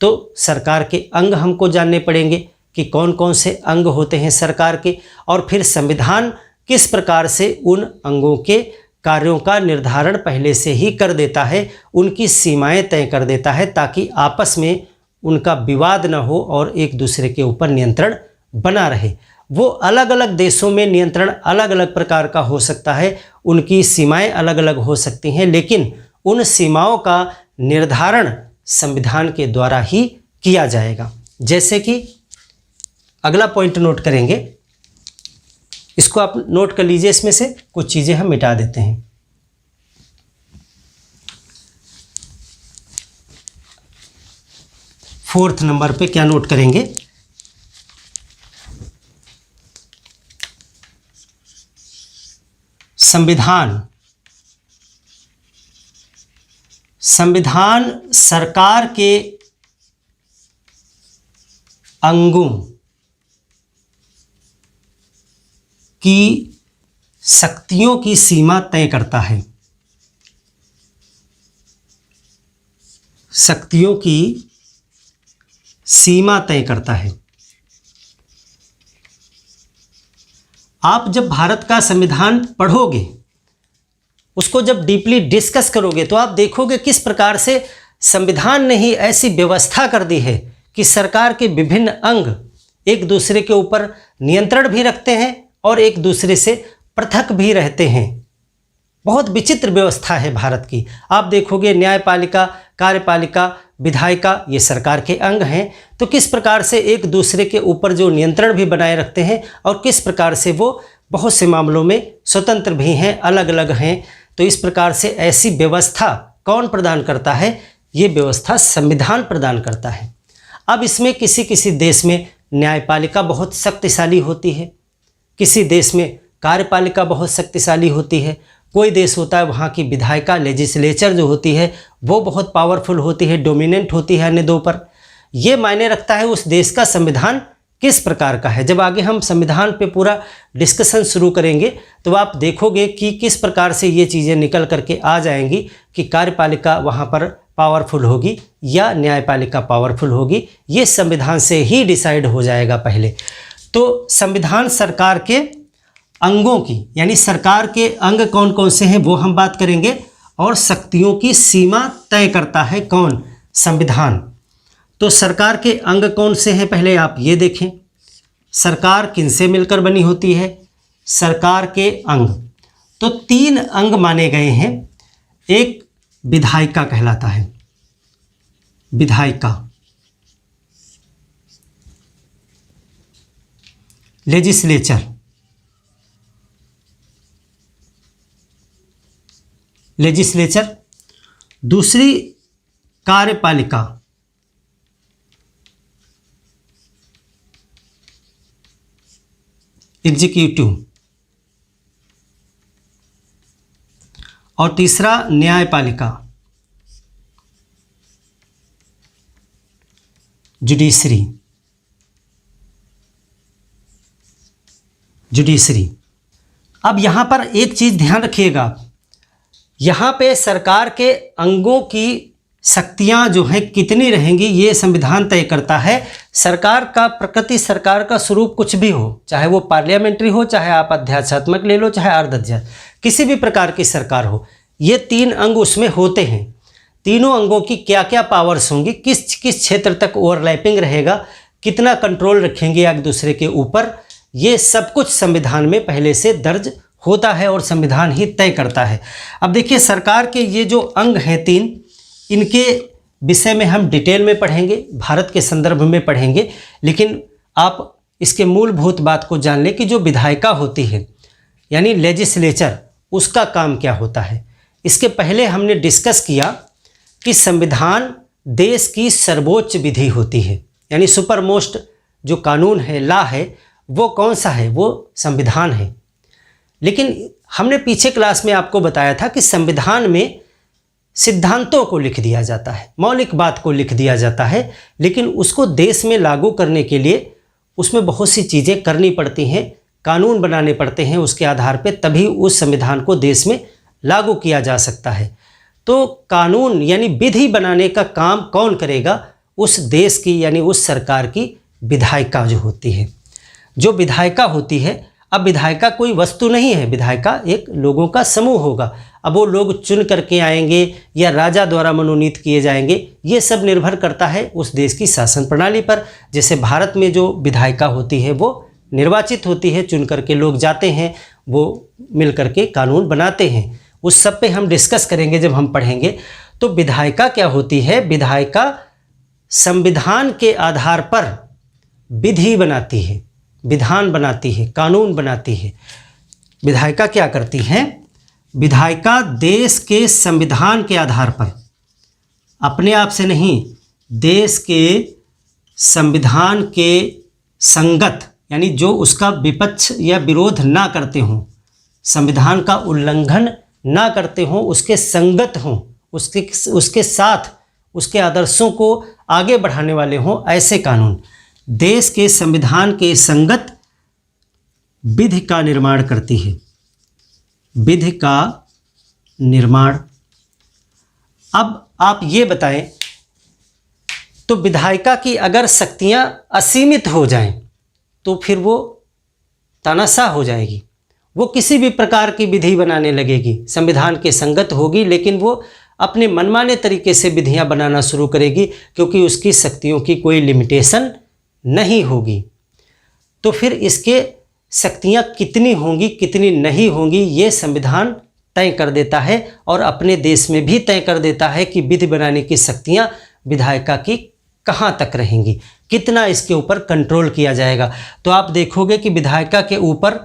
तो सरकार के अंग हमको जानने पड़ेंगे कि कौन कौन से अंग होते हैं सरकार के, और फिर संविधान किस प्रकार से उन अंगों के कार्यों का निर्धारण पहले से ही कर देता है, उनकी सीमाएं तय कर देता है, ताकि आपस में उनका विवाद न हो और एक दूसरे के ऊपर नियंत्रण बना रहे। वो अलग अलग देशों में नियंत्रण अलग अलग प्रकार का हो सकता है, उनकी सीमाएं अलग अलग हो सकती हैं, लेकिन उन सीमाओं का निर्धारण संविधान के द्वारा ही किया जाएगा। जैसे कि अगला पॉइंट नोट करेंगे, इसको आप नोट कर लीजिए, इसमें से कुछ चीज़ें हम मिटा देते हैं। फोर्थ नंबर पे क्या नोट करेंगे, संविधान। संविधान सरकार के अंगों की शक्तियों की सीमा तय करता है, शक्तियों की सीमा तय करता है। आप जब भारत का संविधान पढ़ोगे, उसको जब डीपली डिस्कस करोगे, तो आप देखोगे किस प्रकार से संविधान ने ही ऐसी व्यवस्था कर दी है कि सरकार के विभिन्न अंग एक दूसरे के ऊपर नियंत्रण भी रखते हैं और एक दूसरे से पृथक भी रहते हैं। बहुत विचित्र व्यवस्था है भारत की। आप देखोगे न्यायपालिका, कार्यपालिका, विधायिका, ये सरकार के अंग हैं, तो किस प्रकार से एक दूसरे के ऊपर जो नियंत्रण भी बनाए रखते हैं और किस प्रकार से वो बहुत से मामलों में स्वतंत्र भी हैं, अलग अलग हैं। तो इस प्रकार से ऐसी व्यवस्था कौन प्रदान करता है, ये व्यवस्था संविधान प्रदान करता है। अब इसमें किसी किसी देश में न्यायपालिका बहुत शक्तिशाली होती है, किसी देश में कार्यपालिका बहुत शक्तिशाली होती है, कोई देश होता है वहाँ की विधायिका लेजिस्लेचर जो होती है वो बहुत पावरफुल होती है, डोमिनेंट होती है अन्य दो पर। ये मायने रखता है उस देश का संविधान किस प्रकार का है। जब आगे हम संविधान पे पूरा डिस्कशन शुरू करेंगे तो आप देखोगे कि किस प्रकार से ये चीज़ें निकल करके आ जाएंगी कि कार्यपालिका वहाँ पर पावरफुल होगी या न्यायपालिका पावरफुल होगी, ये संविधान से ही डिसाइड हो जाएगा पहले। तो संविधान सरकार के अंगों की, यानी सरकार के अंग कौन कौन से हैं वो हम बात करेंगे, और शक्तियों की सीमा तय करता है कौन, संविधान। तो सरकार के अंग कौन से हैं पहले आप ये देखें। सरकार किनसे मिलकर बनी होती है, सरकार के अंग तो 3 अंग माने गए हैं। एक विधायिका कहलाता है, विधायिका। Legislature, legislature. दूसरी कार्यपालिका, एग्जीक्यूटिव। और तीसरा न्यायपालिका, जुडिशरी, जुडिशरी। अब यहाँ पर एक चीज़ ध्यान रखिएगा, यहाँ पे सरकार के अंगों की शक्तियाँ जो हैं कितनी रहेंगी ये संविधान तय करता है। सरकार का प्रकृति, सरकार का स्वरूप कुछ भी हो, चाहे वो पार्लियामेंट्री हो, चाहे आप अध्यात्मक ले लो, चाहे अर्धअध्यात्म, किसी भी प्रकार की सरकार हो, ये 3 अंग उसमें होते हैं। तीनों अंगों की क्या क्या पावर्स होंगी, किस किस क्षेत्र तक ओवरलैपिंग रहेगा, कितना कंट्रोल रखेंगे एक दूसरे के ऊपर, ये सब कुछ संविधान में पहले से दर्ज होता है और संविधान ही तय करता है। अब देखिए, सरकार के ये जो अंग हैं 3, इनके विषय में हम डिटेल में पढ़ेंगे, भारत के संदर्भ में पढ़ेंगे, लेकिन आप इसके मूलभूत बात को जान लें कि जो विधायिका होती है यानी लेजिस्लेचर, उसका काम क्या होता है। इसके पहले हमने डिस्कस किया कि संविधान देश की सर्वोच्च विधि होती है, यानी सुपर मोस्ट जो कानून है, लॉ है, वो कौन सा है, वो संविधान है। लेकिन हमने पीछे क्लास में आपको बताया था कि संविधान में सिद्धांतों को लिख दिया जाता है, मौलिक बात को लिख दिया जाता है, लेकिन उसको देश में लागू करने के लिए उसमें बहुत सी चीज़ें करनी पड़ती हैं, कानून बनाने पड़ते हैं, उसके आधार पे तभी उस संविधान को देश में लागू किया जा सकता है। तो कानून यानी विधि बनाने का काम कौन करेगा, उस देश की यानी उस सरकार की विधायिका जो होती है। जो विधायिका होती है, अब विधायिका कोई वस्तु नहीं है, विधायिका एक लोगों का समूह होगा। अब वो लोग चुन करके आएंगे या राजा द्वारा मनोनीत किए जाएंगे, ये सब निर्भर करता है उस देश की शासन प्रणाली पर। जैसे भारत में जो विधायिका होती है वो निर्वाचित होती है, चुन करके लोग जाते हैं, वो मिल करके कानून बनाते हैं। उस सब पे हम डिस्कस करेंगे जब हम पढ़ेंगे। तो विधायिका क्या होती है, विधायिका संविधान के आधार पर विधि बनाती है, विधान बनाती है, कानून बनाती है। विधायिका क्या करती हैं, विधायिका देश के संविधान के आधार पर, अपने आप से नहीं, देश के संविधान के संगत, यानी जो उसका विपक्ष या विरोध ना करते हों, संविधान का उल्लंघन ना करते हों, उसके संगत हों, उसके साथ उसके आदर्शों को आगे बढ़ाने वाले हों, ऐसे कानून देश के संविधान के संगत विधि का निर्माण करती है। विधि का निर्माण। अब आप ये बताएं, तो विधायिका की अगर शक्तियां असीमित हो जाएं तो फिर वो तानाशाह हो जाएगी, वो किसी भी प्रकार की विधि बनाने लगेगी, संविधान के संगत होगी, लेकिन वो अपने मनमाने तरीके से विधियां बनाना शुरू करेगी, क्योंकि उसकी शक्तियों की कोई लिमिटेशन नहीं होगी। तो फिर इसके शक्तियां कितनी होंगी कितनी नहीं होंगी ये संविधान तय कर देता है, और अपने देश में भी तय कर देता है कि विधि बनाने की शक्तियां विधायिका की कहाँ तक रहेंगी, कितना इसके ऊपर कंट्रोल किया जाएगा। तो आप देखोगे कि विधायिका के ऊपर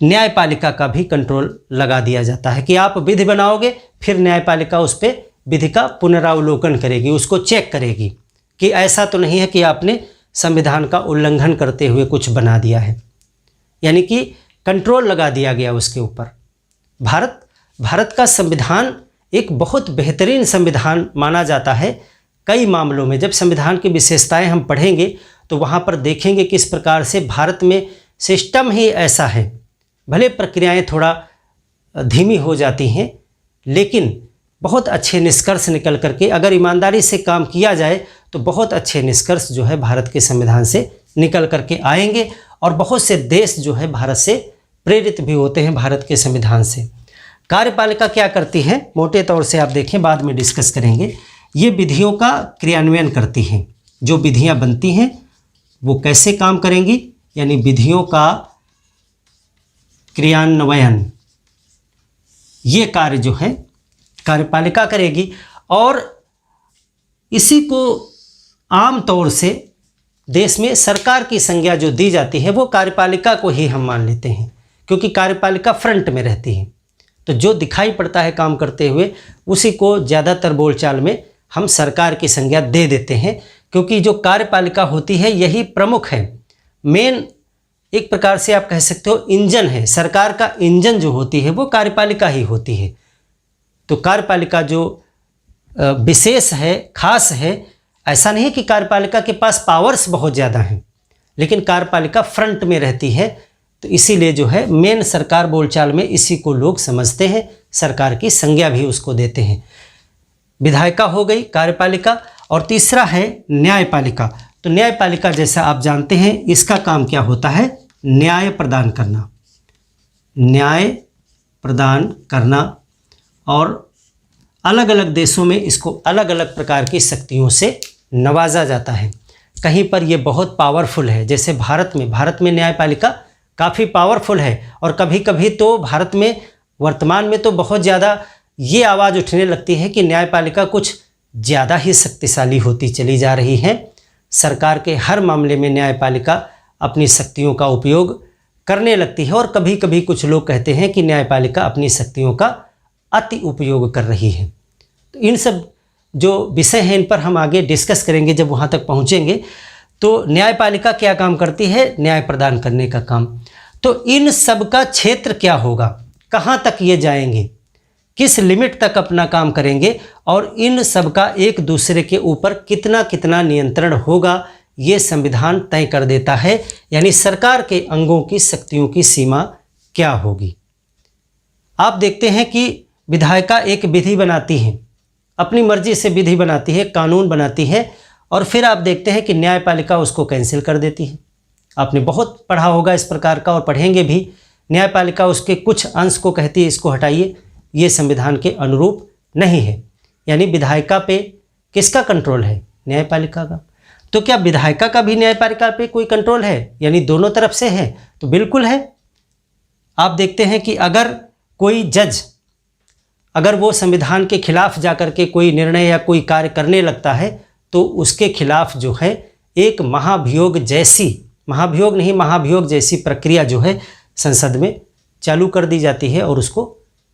न्यायपालिका का भी कंट्रोल लगा दिया जाता है कि आप विधि बनाओगे, फिर न्यायपालिका उस पर विधि का पुनरावलोकन करेगी, उसको चेक करेगी कि ऐसा तो नहीं है कि आपने संविधान का उल्लंघन करते हुए कुछ बना दिया है, यानी कि कंट्रोल लगा दिया गया उसके ऊपर। भारत का संविधान एक बहुत बेहतरीन संविधान माना जाता है कई मामलों में। जब संविधान की विशेषताएं हम पढ़ेंगे तो वहाँ पर देखेंगे किस प्रकार से भारत में सिस्टम ही ऐसा है, भले प्रक्रियाएं थोड़ा धीमी हो जाती हैं, लेकिन बहुत अच्छे निष्कर्ष निकल करके अगर ईमानदारी से काम किया जाए तो बहुत अच्छे निष्कर्ष जो है भारत के संविधान से निकल करके आएंगे, और बहुत से देश जो है भारत से प्रेरित भी होते हैं भारत के संविधान से। कार्यपालिका क्या करती है, मोटे तौर से आप देखें, बाद में डिस्कस करेंगे। ये विधियों का क्रियान्वयन करती हैं, जो विधियां बनती हैं वो कैसे काम करेंगी, यानी विधियों का क्रियान्वयन, ये कार्य जो है कार्यपालिका करेगी। और इसी को आम तौर से देश में सरकार की संज्ञा जो दी जाती है वो कार्यपालिका को ही हम मान लेते हैं, क्योंकि कार्यपालिका फ्रंट में रहती है। तो जो दिखाई पड़ता है काम करते हुए उसी को ज़्यादातर बोलचाल में हम सरकार की संज्ञा दे देते हैं, क्योंकि जो कार्यपालिका होती है यही प्रमुख है, मेन एक प्रकार से आप कह सकते हो इंजन है। सरकार का इंजन जो होती है वो कार्यपालिका ही होती है। तो कार्यपालिका जो विशेष है, खास है, ऐसा नहीं कि कार्यपालिका के पास पावर्स बहुत ज़्यादा हैं, लेकिन कार्यपालिका फ्रंट में रहती है। तो इसीलिए जो है मेन सरकार बोलचाल में इसी को लोग समझते हैं, सरकार की संज्ञा भी उसको देते हैं। विधायिका हो गई कार्यपालिका, और तीसरा है न्यायपालिका। तो न्यायपालिका जैसा आप जानते हैं इसका काम क्या होता है, न्याय प्रदान करना, न्याय प्रदान करना। और अलग अलग देशों में इसको अलग अलग प्रकार की शक्तियों से नवाजा जाता है। कहीं पर ये बहुत पावरफुल है, जैसे भारत में न्यायपालिका काफ़ी पावरफुल है। और कभी कभी तो भारत में वर्तमान में तो बहुत ज़्यादा ये आवाज़ उठने लगती है कि न्यायपालिका कुछ ज़्यादा ही शक्तिशाली होती चली जा रही है। सरकार के हर मामले में न्यायपालिका अपनी शक्तियों का उपयोग करने लगती है, और कभी कभी कुछ लोग कहते हैं कि न्यायपालिका अपनी शक्तियों का अति उपयोग कर रही है। तो इन सब जो विषय हैं इन पर हम आगे डिस्कस करेंगे जब वहाँ तक पहुँचेंगे। तो न्यायपालिका क्या काम करती है, न्याय प्रदान करने का काम। तो इन सब का क्षेत्र क्या होगा, कहाँ तक ये जाएंगे, किस लिमिट तक अपना काम करेंगे, और इन सब का एक दूसरे के ऊपर कितना कितना नियंत्रण होगा, ये संविधान तय कर देता है। यानी सरकार के अंगों की शक्तियों की सीमा क्या होगी। आप देखते हैं कि विधायिका एक विधि बनाती है, अपनी मर्जी से विधि बनाती है, कानून बनाती है, और फिर आप देखते हैं कि न्यायपालिका उसको कैंसिल कर देती है। आपने बहुत पढ़ा होगा इस प्रकार का, और पढ़ेंगे भी। न्यायपालिका उसके कुछ अंश को कहती है इसको हटाइए, ये संविधान के अनुरूप नहीं है। यानी विधायिका पे किसका कंट्रोल है, न्यायपालिका का। तो क्या विधायिका का भी न्यायपालिका पे कोई कंट्रोल है, यानी दोनों तरफ से है? तो बिल्कुल है। आप देखते हैं कि अगर कोई जज अगर वो संविधान के खिलाफ जाकर के कोई निर्णय या कोई कार्य करने लगता है तो उसके खिलाफ जो है एक महाभियोग जैसी प्रक्रिया जो है संसद में चालू कर दी जाती है और उसको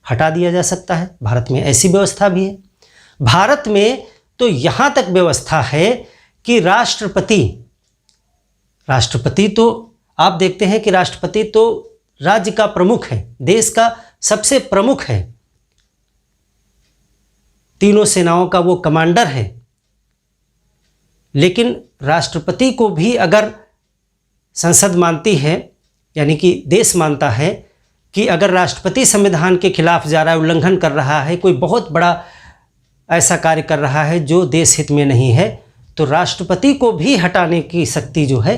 हटा दिया जा सकता है। भारत में ऐसी व्यवस्था भी है। भारत में तो यहाँ तक व्यवस्था है कि राष्ट्रपति तो आप देखते हैं कि राष्ट्रपति तो राज्य का प्रमुख है, देश का सबसे प्रमुख है, तीनों सेनाओं का वो कमांडर है। लेकिन राष्ट्रपति को भी अगर संसद मानती है, यानी कि देश मानता है कि अगर राष्ट्रपति संविधान के खिलाफ जा रहा है, उल्लंघन कर रहा है, कोई बहुत बड़ा ऐसा कार्य कर रहा है जो देश हित में नहीं है, तो राष्ट्रपति को भी हटाने की शक्ति जो है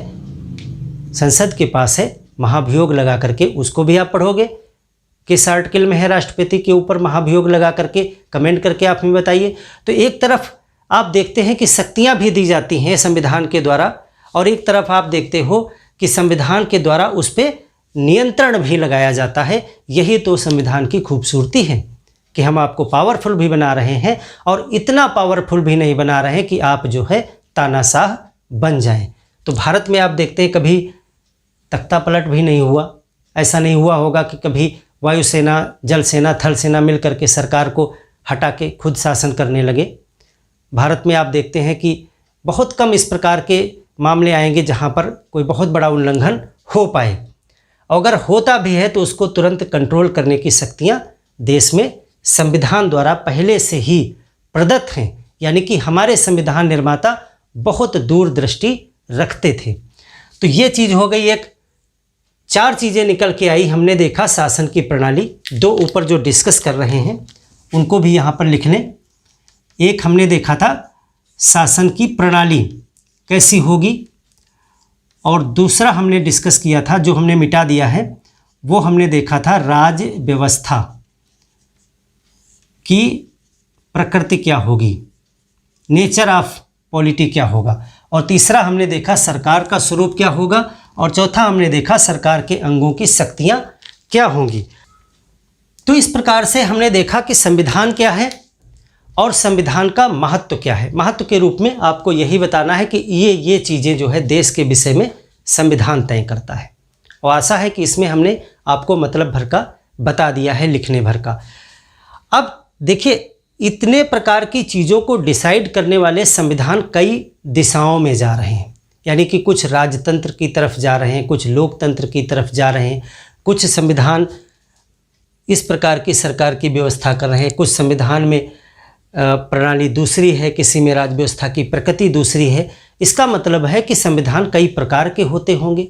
संसद के पास है। महाभियोग लगा करके, उसको भी आप पढ़ोगे किस आर्टिकल में है राष्ट्रपति के ऊपर महाभियोग लगा करके, कमेंट करके आप हमें बताइए। तो एक तरफ आप देखते हैं कि शक्तियां भी दी जाती हैं संविधान के द्वारा, और एक तरफ आप देखते हो कि संविधान के द्वारा उस पर नियंत्रण भी लगाया जाता है। यही तो संविधान की खूबसूरती है कि हम आपको पावरफुल भी बना रहे हैं और इतना पावरफुल भी नहीं बना रहे हैं कि आप जो है तानाशाह बन जाएं। तो भारत में आप देखते हैं कभी तख्ता पलट भी नहीं हुआ। ऐसा नहीं हुआ होगा कि कभी वायुसेना, जल सेना, थल सेना मिल करके सरकार को हटा के खुद शासन करने लगे। भारत में आप देखते हैं कि बहुत कम इस प्रकार के मामले आएंगे जहां पर कोई बहुत बड़ा उल्लंघन हो पाए। अगर होता भी है तो उसको तुरंत कंट्रोल करने की शक्तियां देश में संविधान द्वारा पहले से ही प्रदत्त हैं। यानी कि हमारे संविधान निर्माता बहुत दूरदृष्टि रखते थे। तो ये चीज़ हो गई एक। 4 चीज़ें निकल के आई। हमने देखा शासन की प्रणाली, 2 ऊपर जो डिस्कस कर रहे हैं उनको भी यहाँ पर लिख लें। एक हमने देखा था शासन की प्रणाली कैसी होगी, और दूसरा हमने डिस्कस किया था, जो हमने मिटा दिया है, वो हमने देखा था राज्य व्यवस्था की प्रकृति क्या होगी, नेचर ऑफ पॉलिटी क्या होगा, और तीसरा हमने देखा सरकार का स्वरूप क्या होगा, और चौथा हमने देखा सरकार के अंगों की शक्तियां क्या होंगी। तो इस प्रकार से हमने देखा कि संविधान क्या है, और संविधान का महत्व क्या है। महत्व के रूप में आपको यही बताना है कि ये चीज़ें जो है देश के विषय में संविधान तय करता है। और आशा है कि इसमें हमने आपको मतलब भर का बता दिया है, लिखने भर का। अब देखिए, इतने प्रकार की चीज़ों को डिसाइड करने वाले संविधान कई दिशाओं में जा रहे हैं, यानी कि कुछ राजतंत्र की तरफ जा रहे हैं, कुछ लोकतंत्र की तरफ जा रहे हैं, कुछ संविधान इस प्रकार की सरकार की व्यवस्था कर रहे हैं, कुछ संविधान में प्रणाली दूसरी है, किसी में राज्य व्यवस्था की प्रकृति दूसरी है। इसका मतलब है कि संविधान कई प्रकार के होते होंगे।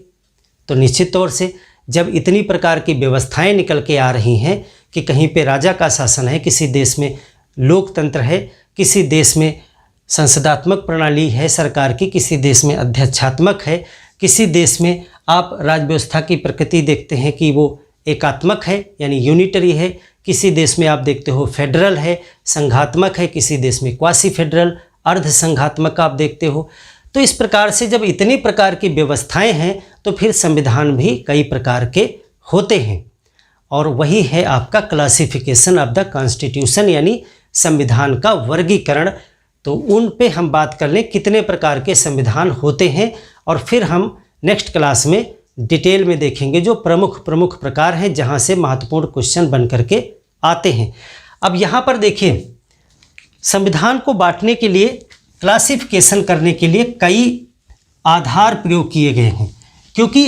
तो निश्चित तौर से जब इतनी प्रकार की व्यवस्थाएं निकल के आ रही हैं कि कहीं पे राजा का शासन है, किसी देश में लोकतंत्र है, किसी देश में संसदात्मक प्रणाली है सरकार की, किसी देश में अध्यक्षात्मक है, किसी देश में आप राज्य व्यवस्था की प्रकृति देखते हैं कि वो एकात्मक है यानी यूनिटरी है, किसी देश में आप देखते हो फेडरल है, संघात्मक है, किसी देश में क्वासी फेडरल अर्ध संघात्मक आप देखते हो। तो इस प्रकार से जब इतनी प्रकार की व्यवस्थाएं हैं तो फिर संविधान भी कई प्रकार के होते हैं, और वही है आपका क्लासिफिकेशन ऑफ द कॉन्स्टिट्यूशन यानी संविधान का वर्गीकरण। तो उन पे हम बात कर लें कितने प्रकार के संविधान होते हैं, और फिर हम नेक्स्ट क्लास में डिटेल में देखेंगे जो प्रमुख प्रकार हैं जहां से महत्वपूर्ण क्वेश्चन बन करके आते हैं। अब यहाँ पर देखिए, संविधान को बांटने के लिए, क्लासिफिकेशन करने के लिए कई आधार प्रयोग किए गए हैं, क्योंकि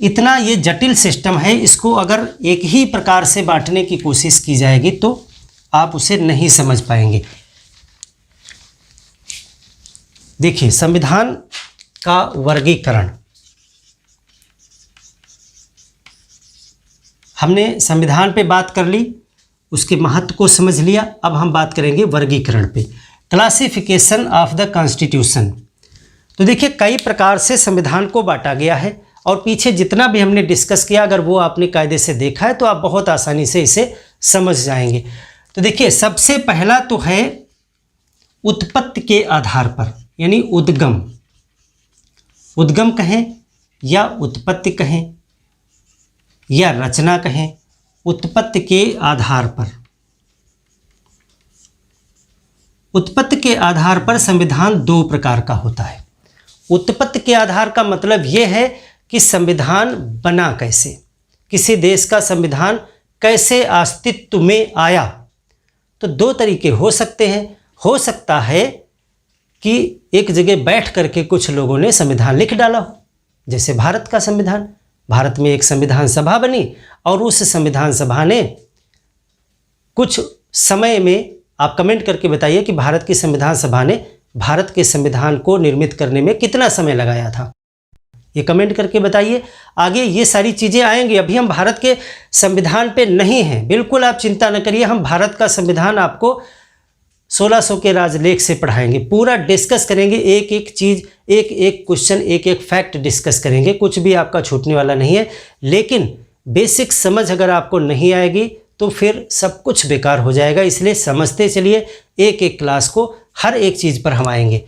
इतना ये जटिल सिस्टम है, इसको अगर एक ही प्रकार से बांटने की कोशिश की जाएगी तो आप उसे नहीं समझ पाएंगे। देखिए, संविधान का वर्गीकरण, हमने संविधान पे बात कर ली, उसके महत्व को समझ लिया। अब हम बात करेंगे वर्गीकरण पे, क्लासिफिकेशन ऑफ द कॉन्स्टिट्यूशन। तो देखिए, कई प्रकार से संविधान को बांटा गया है, और पीछे जितना भी हमने डिस्कस किया अगर वो आपने कायदे से देखा है तो आप बहुत आसानी से इसे समझ जाएंगे। तो देखिए, सबसे पहला तो है उत्पत्ति के आधार पर, यानी उद्गम। उद्गम कहें या उत्पत्ति कहें या रचना कहें, उत्पत्ति के आधार पर। उत्पत्ति के आधार पर संविधान दो प्रकार का होता है। उत्पत्ति के आधार का मतलब यह है कि संविधान बना कैसे, किसी देश का संविधान कैसे अस्तित्व में आया। तो दो तरीके हो सकते हैं। हो सकता है कि एक जगह बैठ करके कुछ लोगों ने संविधान लिख डाला हो, जैसे भारत का संविधान। भारत में एक संविधान सभा बनी और उस संविधान सभा ने कुछ समय में, आप कमेंट करके बताइए कि भारत की संविधान सभा ने भारत के संविधान को निर्मित करने में कितना समय लगाया था, ये कमेंट करके बताइए। आगे ये सारी चीज़ें आएंगी। अभी हम भारत के संविधान पे नहीं हैं, बिल्कुल आप चिंता न करिए। हम भारत का संविधान आपको 1600 के राजलेख से पढ़ाएंगे, पूरा डिस्कस करेंगे, एक एक चीज़, एक एक क्वेश्चन, एक एक फैक्ट डिस्कस करेंगे, कुछ भी आपका छूटने वाला नहीं है। लेकिन बेसिक समझ अगर आपको नहीं आएगी तो फिर सब कुछ बेकार हो जाएगा, इसलिए समझते चलिए। एक एक क्लास को हर एक चीज़ पर हम आएंगे।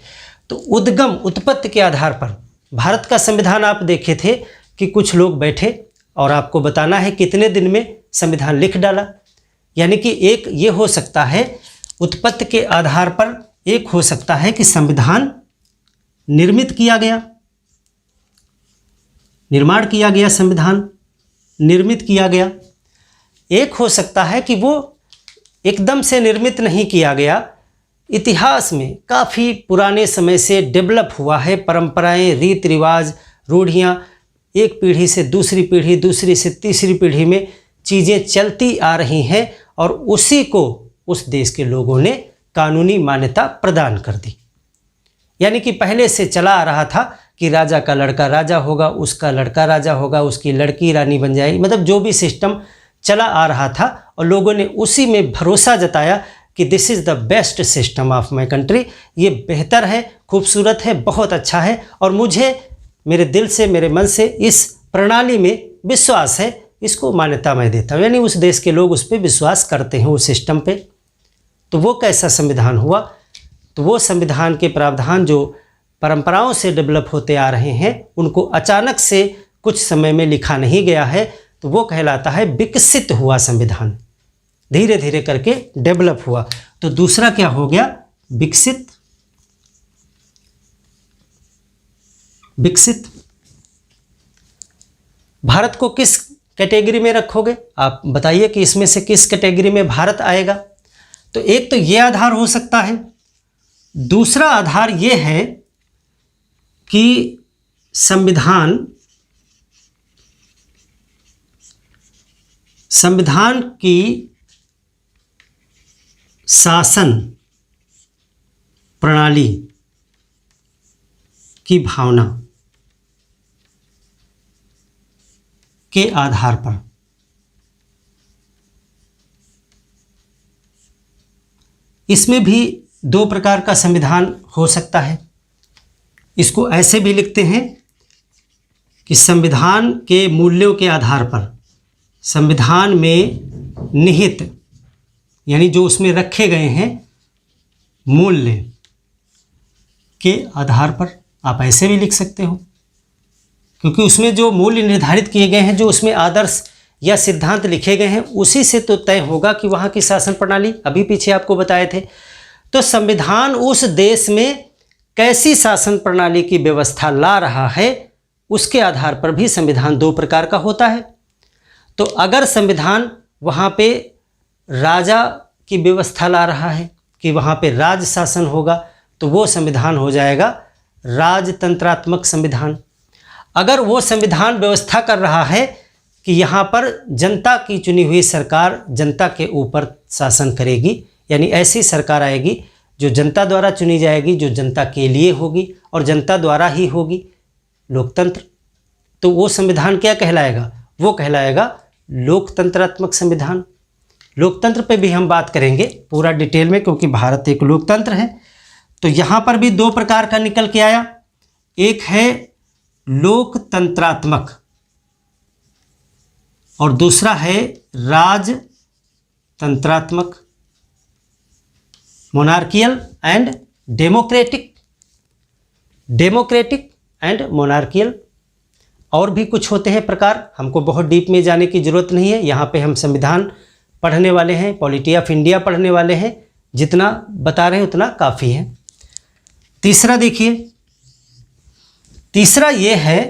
तो उद्गम, उत्पत्ति के आधार पर भारत का संविधान आप देखे थे कि कुछ लोग बैठे और आपको बताना है कितने दिन में संविधान लिख डाला। यानी कि एक ये हो सकता है उत्पत्ति के आधार पर, एक हो सकता है कि संविधान निर्मित किया गया, निर्माण किया गया, संविधान निर्मित किया गया। एक हो सकता है कि वो एकदम से निर्मित नहीं किया गया, इतिहास में काफ़ी पुराने समय से डेवलप हुआ है, परंपराएं, रीत रिवाज, रूढ़ियाँ एक पीढ़ी से दूसरी पीढ़ी, दूसरी से तीसरी पीढ़ी में चीज़ें चलती आ रही हैं, और उसी को उस देश के लोगों ने कानूनी मान्यता प्रदान कर दी। यानी कि पहले से चला आ रहा था कि राजा का लड़का राजा होगा, उसका लड़का राजा होगा, उसकी लड़की रानी बन जाएगी, मतलब जो भी सिस्टम चला आ रहा था, और लोगों ने उसी में भरोसा जताया कि this is the best system of my country, ये बेहतर है, खूबसूरत है, बहुत अच्छा है, और मुझे मेरे दिल से, मेरे मन से इस प्रणाली में विश्वास है, इसको मान्यता मैं देता हूँ। यानी उस देश के लोग उस पर विश्वास करते हैं, उस सिस्टम पे। तो वो कैसा संविधान हुआ? तो वो संविधान के प्रावधान जो परंपराओं से डेवलप होते आ रहे हैं, उनको अचानक से कुछ समय में लिखा नहीं गया है, तो वो कहलाता है विकसित हुआ संविधान। धीरे धीरे करके डेवलप हुआ। तो दूसरा क्या हो गया? विकसित। विकसित। भारत को किस कैटेगरी में रखोगे? आप बताइए कि इसमें से किस कैटेगरी में भारत आएगा। तो एक तो ये आधार हो सकता है, दूसरा आधार ये है कि संविधान की शासन प्रणाली की भावना के आधार पर इसमें भी दो प्रकार का संविधान हो सकता है। इसको ऐसे भी लिखते हैं कि संविधान के मूल्यों के आधार पर, संविधान में निहित यानी जो उसमें रखे गए हैं मूल्य के आधार पर, आप ऐसे भी लिख सकते हो, क्योंकि उसमें जो मूल्य निर्धारित किए गए हैं, जो उसमें आदर्श या सिद्धांत लिखे गए हैं, उसी से तो तय होगा कि वहाँ की शासन प्रणाली, अभी पीछे आपको बताए थे। तो संविधान उस देश में कैसी शासन प्रणाली की व्यवस्था ला रहा है, उसके आधार पर भी संविधान दो प्रकार का होता है। तो अगर संविधान वहाँ पे राजा की व्यवस्था ला रहा है कि वहाँ पे राज शासन होगा, तो वो संविधान हो जाएगा राजतंत्रात्मक संविधान। अगर वो संविधान व्यवस्था कर रहा है कि यहाँ पर जनता की चुनी हुई सरकार जनता के ऊपर शासन करेगी, यानी ऐसी सरकार आएगी जो जनता द्वारा चुनी जाएगी, जो जनता के लिए होगी और जनता द्वारा ही होगी, लोकतंत्र, तो वो संविधान क्या कहलाएगा? वो कहलाएगा लोकतंत्रात्मक संविधान। लोकतंत्र पे भी हम बात करेंगे पूरा डिटेल में, क्योंकि भारत एक लोकतंत्र है। तो यहाँ पर भी दो प्रकार का निकल के आया, एक है लोकतंत्रात्मक और दूसरा है राजतंत्रात्मक, monarchial and democratic. Democratic and monarchial. और भी कुछ होते हैं प्रकार, हमको बहुत डीप में जाने की ज़रूरत नहीं है। यहाँ पे हम संविधान पढ़ने वाले हैं, पॉलिटी ऑफ इंडिया पढ़ने वाले हैं, जितना बता रहे हैं उतना काफ़ी है। तीसरा देखिए, तीसरा ये है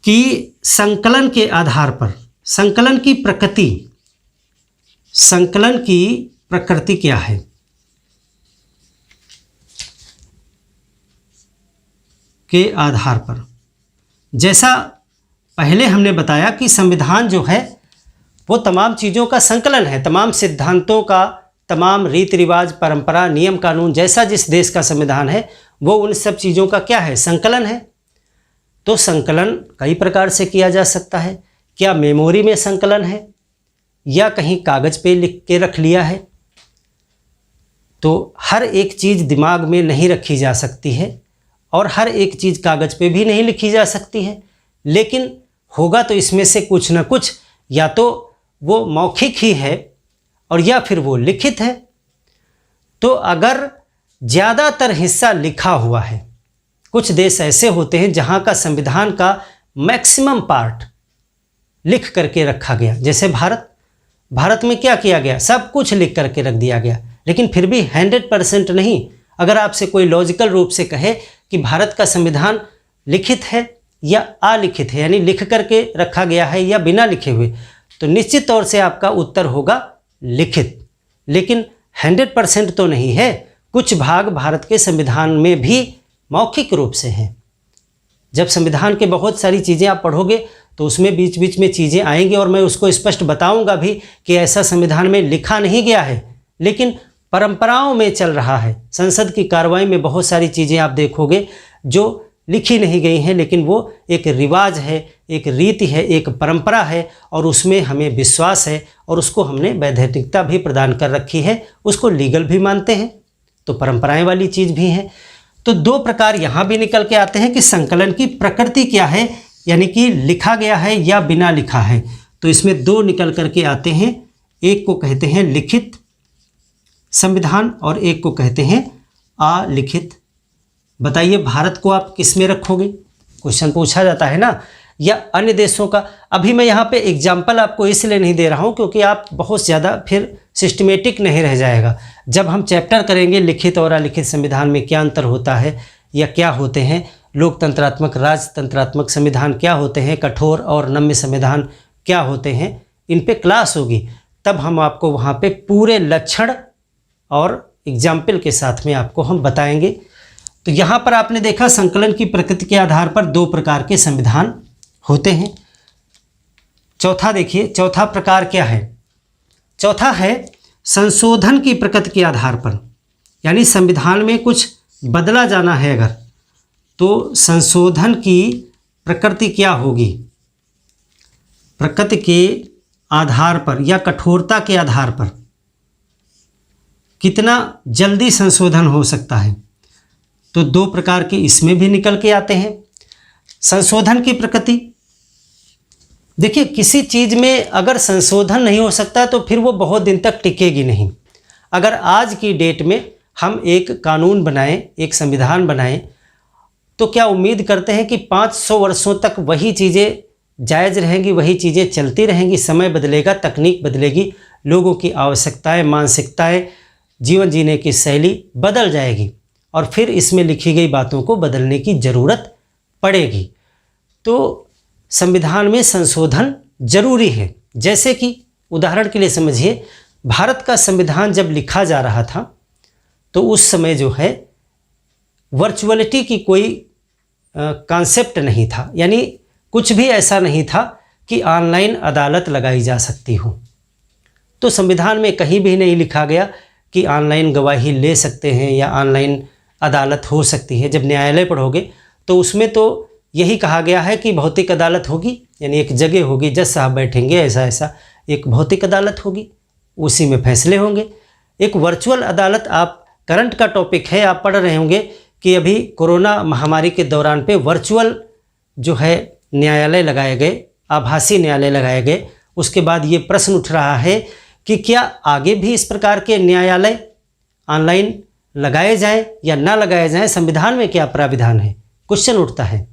कि संकलन के आधार पर, संकलन की प्रकृति, संकलन की प्रकृति क्या है? के आधार पर, जैसा पहले हमने बताया कि संविधान जो है वो तमाम चीज़ों का संकलन है, तमाम सिद्धांतों का, तमाम रीति रिवाज, परंपरा, नियम कानून, जैसा जिस देश का संविधान है वो उन सब चीज़ों का क्या है? संकलन है। तो संकलन कई प्रकार से किया जा सकता है। क्या मेमोरी में संकलन है या कहीं कागज़ पे लिख के रख लिया है? तो हर एक चीज़ दिमाग में नहीं रखी जा सकती है और हर एक चीज़ कागज़ पे भी नहीं लिखी जा सकती है, लेकिन होगा तो इसमें से कुछ ना कुछ, या तो वो मौखिक ही है और या फिर वो लिखित है। तो अगर ज़्यादातर हिस्सा लिखा हुआ है, कुछ देश ऐसे होते हैं जहाँ का संविधान का मैक्सिमम पार्ट लिख करके रखा गया, जैसे भारत में क्या किया गया? सब कुछ लिख करके रख दिया गया, लेकिन फिर भी 100% नहीं। अगर आपसे कोई लॉजिकल रूप से कहे कि भारत का संविधान लिखित है या अलिखित है, यानी लिख करके रखा गया है या बिना लिखे हुए, तो निश्चित तौर से आपका उत्तर होगा लिखित। लेकिन 100% तो नहीं है, कुछ भाग भारत के संविधान में भी मौखिक रूप से हैं। जब संविधान के बहुत सारी चीज़ें आप पढ़ोगे तो उसमें बीच बीच में चीज़ें आएंगी और मैं उसको स्पष्ट बताऊंगा भी कि ऐसा संविधान में लिखा नहीं गया है, लेकिन परंपराओं में चल रहा है। संसद की कार्रवाई में बहुत सारी चीज़ें आप देखोगे जो लिखी नहीं गई हैं, लेकिन वो एक रिवाज है, एक रीति है, एक परंपरा है और उसमें हमें विश्वास है और उसको हमने वैधानिकता भी प्रदान कर रखी है, उसको लीगल भी मानते हैं। तो परंपराएं वाली चीज़ भी हैं। तो दो प्रकार यहाँ भी निकल के आते हैं कि संकलन की प्रकृति क्या है, यानी कि लिखा गया है या बिना लिखा है। तो इसमें दो निकल करके आते हैं, एक को कहते हैं लिखित संविधान और एक को कहते हैं अलिखित। बताइए भारत को आप किस में रखोगे? क्वेश्चन पूछा जाता है ना, या अन्य देशों का। अभी मैं यहाँ पे एग्जाम्पल आपको इसलिए नहीं दे रहा हूँ क्योंकि आप बहुत ज़्यादा फिर सिस्टमेटिक नहीं रह जाएगा। जब हम चैप्टर करेंगे लिखित और अलिखित संविधान में क्या अंतर होता है या क्या होते हैं, लोकतंत्रात्मक राजतंत्रात्मक संविधान क्या होते हैं, कठोर और नम्य संविधान क्या होते हैं, इन पे क्लास होगी, तब हम आपको वहाँ पे पूरे लक्षण और एग्जाम्पल के साथ में आपको हम बताएंगे। तो यहाँ पर आपने देखा संकलन की प्रकृति के आधार पर 2 प्रकार के संविधान होते हैं। चौथा देखिए, चौथा प्रकार क्या है? चौथा है संशोधन की प्रकृति के आधार पर, यानी संविधान में कुछ बदला जाना है अगर, तो संशोधन की प्रकृति क्या होगी? प्रकृति के आधार पर या कठोरता के आधार पर कितना जल्दी संशोधन हो सकता है। तो 2 प्रकार के इसमें भी निकल के आते हैं। संशोधन की प्रकृति, देखिए किसी चीज़ में अगर संशोधन नहीं हो सकता तो फिर वो बहुत दिन तक टिकेगी नहीं। अगर आज की डेट में हम एक कानून बनाएं, एक संविधान बनाएं, तो क्या उम्मीद करते हैं कि 500 वर्षों तक वही चीज़ें जायज़ रहेंगी, वही चीज़ें चलती रहेंगी? समय बदलेगा, तकनीक बदलेगी, लोगों की आवश्यकताएं, मानसिकताएं, जीवन जीने की शैली बदल जाएगी और फिर इसमें लिखी गई बातों को बदलने की ज़रूरत पड़ेगी। तो संविधान में संशोधन जरूरी है। जैसे कि उदाहरण के लिए समझिए, भारत का संविधान जब लिखा जा रहा था तो उस समय जो है वर्चुअलिटी की कोई कॉन्सेप्ट नहीं था, यानी कुछ भी ऐसा नहीं था कि ऑनलाइन अदालत लगाई जा सकती हो। तो संविधान में कहीं भी नहीं लिखा गया कि ऑनलाइन गवाही ले सकते हैं या ऑनलाइन अदालत हो सकती है। जब न्यायालय पढ़ोगे तो उसमें तो यही कहा गया है कि भौतिक अदालत होगी, यानी एक जगह होगी, जज साहब बैठेंगे, ऐसा ऐसा एक भौतिक अदालत होगी, उसी में फैसले होंगे। एक वर्चुअल अदालत, आप करंट का टॉपिक है, आप पढ़ रहे होंगे कि अभी कोरोना महामारी के दौरान पे वर्चुअल जो है न्यायालय लगाए गए, आभासी न्यायालय लगाए गए। उसके बाद ये प्रश्न उठ रहा है कि क्या आगे भी इस प्रकार के न्यायालय ऑनलाइन लगाए जाएं या ना लगाए जाएं, संविधान में क्या प्राविधान है, क्वेश्चन उठता है।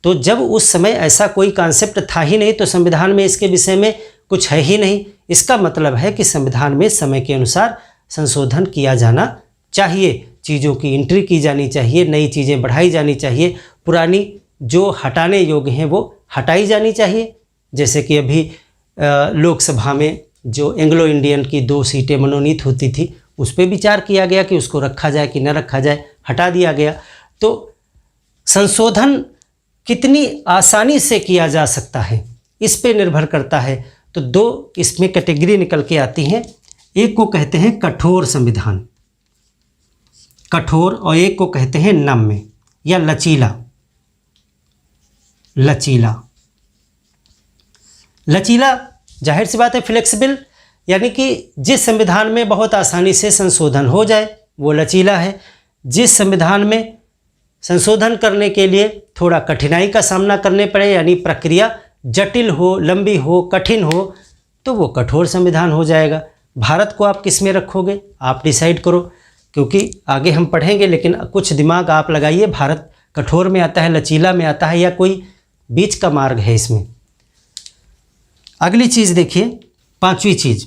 तो जब उस समय ऐसा कोई कॉन्सेप्ट था ही नहीं तो संविधान में इसके विषय में कुछ है ही नहीं। इसका मतलब है कि संविधान में समय के अनुसार संशोधन किया जाना चाहिए, चीज़ों की एंट्री की जानी चाहिए, नई चीज़ें बढ़ाई जानी चाहिए, पुरानी जो हटाने योग्य हैं वो हटाई जानी चाहिए। जैसे कि अभी लोकसभा में जो एंग्लो इंडियन की 2 सीटें मनोनीत होती थी, उस पर विचार किया गया कि उसको रखा जाए कि न रखा जाए, हटा दिया गया। तो संशोधन कितनी आसानी से किया जा सकता है इस पे निर्भर करता है। तो 2 इसमें कैटेगरी निकल के आती हैं। एक को कहते हैं कठोर संविधान, कठोर, और एक को कहते हैं नम्य या लचीला। लचीला, लचीला जाहिर सी बात है फ्लेक्सिबल, यानी कि जिस संविधान में बहुत आसानी से संशोधन हो जाए वो लचीला है। जिस संविधान में संशोधन करने के लिए थोड़ा कठिनाई का सामना करने पड़े, यानी प्रक्रिया जटिल हो, लंबी हो, कठिन हो, तो वो कठोर संविधान हो जाएगा। भारत को आप किस में रखोगे, आप डिसाइड करो, क्योंकि आगे हम पढ़ेंगे, लेकिन कुछ दिमाग आप लगाइए। भारत कठोर में आता है, लचीला में आता है, या कोई बीच का मार्ग है इसमें? अगली चीज़ देखिए, 5वीं चीज़,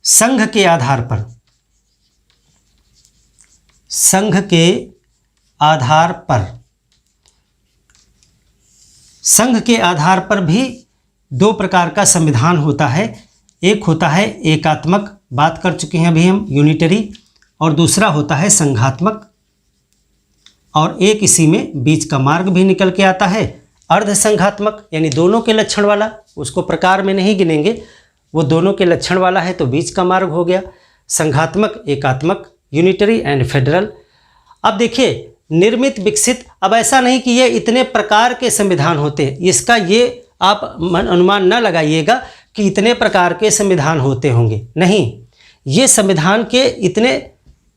संघ के आधार पर। संघ के आधार पर, संघ के आधार पर भी 2 प्रकार का संविधान होता है। एक होता है एकात्मक, बात कर चुके हैं अभी हम, यूनिटरी, और दूसरा होता है संघात्मक, और एक इसी में बीच का मार्ग भी निकल के आता है अर्ध संघात्मक, यानी दोनों के लक्षण वाला। उसको प्रकार में नहीं गिनेंगे, वो दोनों के लक्षण वाला है तो बीच का मार्ग हो गया। संघात्मक, एकात्मक, यूनिटरी एंड फेडरल। अब देखिए, निर्मित, विकसित, अब ऐसा नहीं कि ये इतने प्रकार के संविधान होते हैं, इसका ये आप अनुमान न लगाइएगा कि इतने प्रकार के संविधान होते होंगे, नहीं। ये संविधान के इतने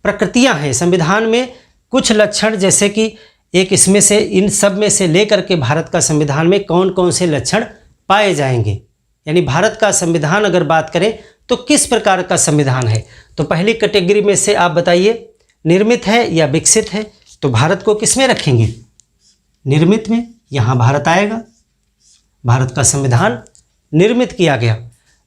प्रकृतियां हैं संविधान में, कुछ लक्षण, जैसे कि एक इसमें से, इन सब में से लेकर के भारत का संविधान में कौन कौन से लक्षण पाए जाएंगे, यानी भारत का संविधान अगर बात करें तो किस प्रकार का संविधान है। तो पहली कैटेगरी में से आप बताइए, निर्मित है या विकसित है? तो भारत को किस में रखेंगे? निर्मित में, यहाँ भारत आएगा। भारत का संविधान निर्मित किया गया।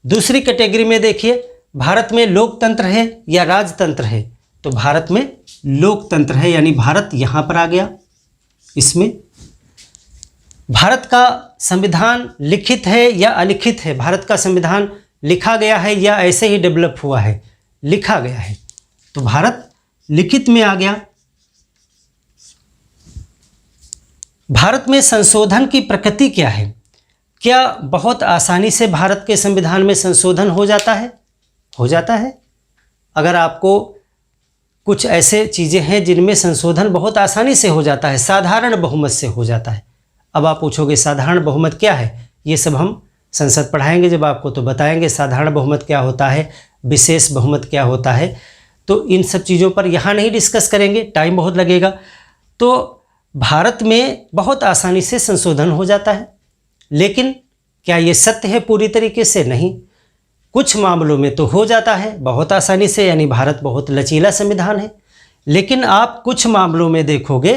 दूसरी कैटेगरी में देखिए, भारत में लोकतंत्र है या राजतंत्र है, तो भारत में लोकतंत्र है, यानी भारत यहाँ पर आ गया। इसमें भारत का संविधान लिखित है या अलिखित है, भारत का संविधान लिखा गया है या ऐसे ही डेवलप हुआ है, लिखा गया है, तो भारत लिखित में आ गया। भारत में संशोधन की प्रकृति क्या है? क्या बहुत आसानी से भारत के संविधान में संशोधन हो जाता है? हो जाता है। अगर आपको कुछ ऐसे चीज़ें हैं जिनमें संशोधन बहुत आसानी से हो जाता है, साधारण बहुमत से हो जाता है। अब आप पूछोगे साधारण बहुमत क्या है? ये सब हम संसद पढ़ाएंगे जब आपको, तो बताएंगे साधारण बहुमत क्या होता है, विशेष बहुमत क्या होता है। तो इन सब चीज़ों पर यहाँ नहीं डिस्कस करेंगे, टाइम बहुत लगेगा। तो भारत में बहुत आसानी से संशोधन हो जाता है, लेकिन क्या ये सत्य है पूरी तरीके से? नहीं, कुछ मामलों में तो हो जाता है बहुत आसानी से, यानी भारत बहुत लचीला संविधान है। लेकिन आप कुछ मामलों में देखोगे,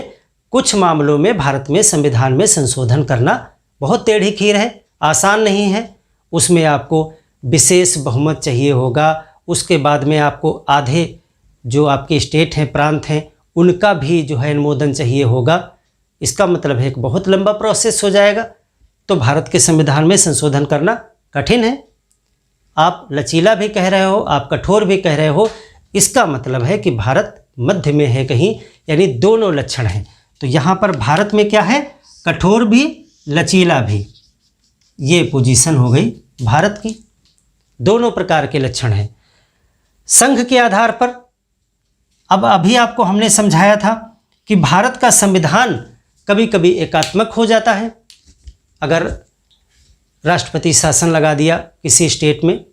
कुछ मामलों में भारत में संविधान में संशोधन करना बहुत टेढ़ी खीर है, आसान नहीं है। उसमें आपको विशेष बहुमत चाहिए होगा, उसके बाद में आपको आधे जो आपके स्टेट हैं, प्रांत हैं, उनका भी जो है अनुमोदन चाहिए होगा। इसका मतलब है कि बहुत लंबा प्रोसेस हो जाएगा। तो भारत के संविधान में संशोधन करना कठिन है। आप लचीला भी कह रहे हो, आप कठोर भी कह रहे हो, इसका मतलब है कि भारत मध्य में है कहीं, यानी दोनों लक्षण हैं। तो यहाँ पर भारत में क्या है? कठोर भी लचीला भी, ये पोजीशन हो गई भारत की। दोनों प्रकार के लक्षण हैं। संघ के आधार पर, अब अभी आपको हमने समझाया था कि भारत का संविधान कभी कभी एकात्मक हो जाता है। अगर राष्ट्रपति शासन लगा दिया किसी स्टेट में,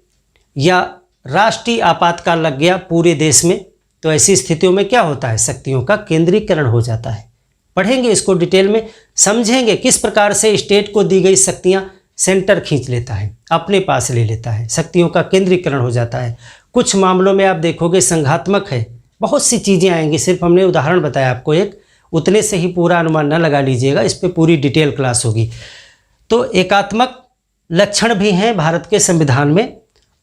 या राष्ट्रीय आपातकाल लग गया पूरे देश में, तो ऐसी स्थितियों में क्या होता है? शक्तियों का केंद्रीकरण हो जाता है। पढ़ेंगे इसको डिटेल में, समझेंगे किस प्रकार से स्टेट को दी गई शक्तियां सेंटर खींच लेता है, अपने पास ले लेता है, शक्तियों का केंद्रीकरण हो जाता है। कुछ मामलों में आप देखोगे संघात्मक है, बहुत सी चीज़ें आएंगी। सिर्फ हमने उदाहरण बताया आपको एक, उतने से ही पूरा अनुमान न लगा लीजिएगा, इस पर पूरी डिटेल क्लास होगी। तो एकात्मक लक्षण भी हैं भारत के संविधान में,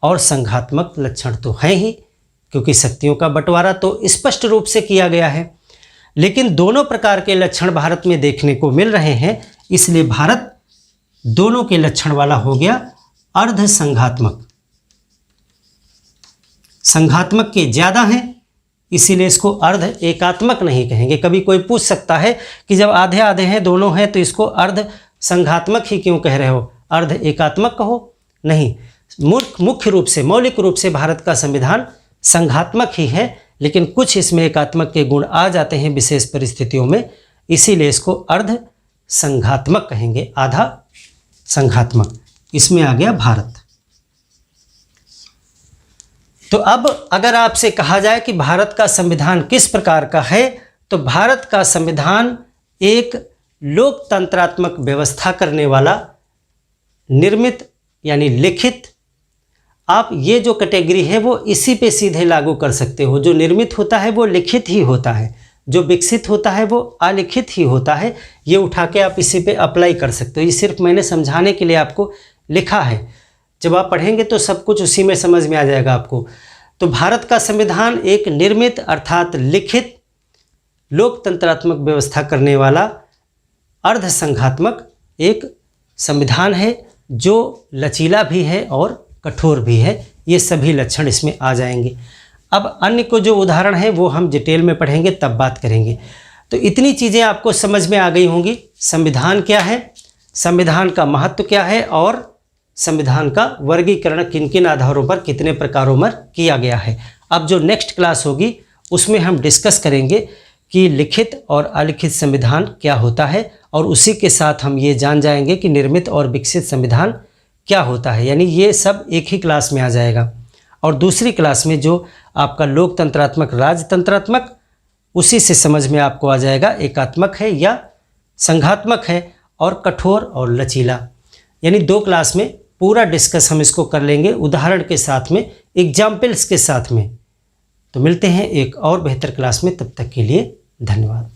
और संघात्मक लक्षण तो हैं ही, क्योंकि शक्तियों का बंटवारा तो स्पष्ट रूप से किया गया है। लेकिन दोनों प्रकार के लक्षण भारत में देखने को मिल रहे हैं, इसलिए भारत दोनों के लक्षण वाला हो गया अर्ध संघात्मक। संघात्मक के ज़्यादा हैं, इसीलिए इसको अर्ध एकात्मक नहीं कहेंगे। कभी कोई पूछ सकता है कि जब आधे आधे हैं, दोनों हैं, तो इसको अर्ध संघात्मक ही क्यों कह रहे हो, अर्ध एकात्मक कहो। नहीं, मुख्य रूप से, मौलिक रूप से भारत का संविधान संघात्मक ही है, लेकिन कुछ इसमें एकात्मक के गुण आ जाते हैं विशेष परिस्थितियों में, इसीलिए इसको अर्ध संघात्मक कहेंगे, आधा संघात्मक। इसमें आ गया भारत। तो अब अगर आपसे कहा जाए कि भारत का संविधान किस प्रकार का है, तो भारत का संविधान एक लोकतंत्रात्मक व्यवस्था करने वाला, निर्मित यानी लिखित। आप ये जो कैटेगरी है वो इसी पे सीधे लागू कर सकते हो। जो निर्मित होता है वो लिखित ही होता है, जो विकसित होता है वो अलिखित ही होता है। ये उठा के आप इसी पे अप्लाई कर सकते हो। ये सिर्फ मैंने समझाने के लिए आपको लिखा है, जब आप पढ़ेंगे तो सब कुछ उसी में समझ में आ जाएगा आपको। तो भारत का संविधान एक निर्मित अर्थात लिखित लोकतंत्रात्मक व्यवस्था करने वाला अर्धसंघात्मक एक संविधान है, जो लचीला भी है और कठोर भी है। ये सभी लक्षण इसमें आ जाएंगे। अब अन्य को जो उदाहरण है वो हम डिटेल में पढ़ेंगे, तब बात करेंगे। तो इतनी चीज़ें आपको समझ में आ गई होंगी। संविधान क्या है, संविधान का महत्व क्या है, और संविधान का वर्गीकरण किन किन आधारों पर, कितने प्रकारों में किया गया है। अब जो नेक्स्ट क्लास होगी उसमें हम डिस्कस करेंगे कि लिखित और अलिखित संविधान क्या होता है, और उसी के साथ हम ये जान जाएंगे कि निर्मित और विकसित संविधान क्या होता है। यानी ये सब एक ही क्लास में आ जाएगा। और दूसरी क्लास में जो आपका लोकतंत्रात्मक राजतंत्रात्मक, उसी से समझ में आपको आ जाएगा एकात्मक है या संघात्मक है, और कठोर और लचीला। यानी 2 क्लास में पूरा डिस्कस हम इसको कर लेंगे, उदाहरण के साथ में, एग्जाम्पल्स के साथ में। तो मिलते हैं एक और बेहतर क्लास में, तब तक के लिए धन्यवाद।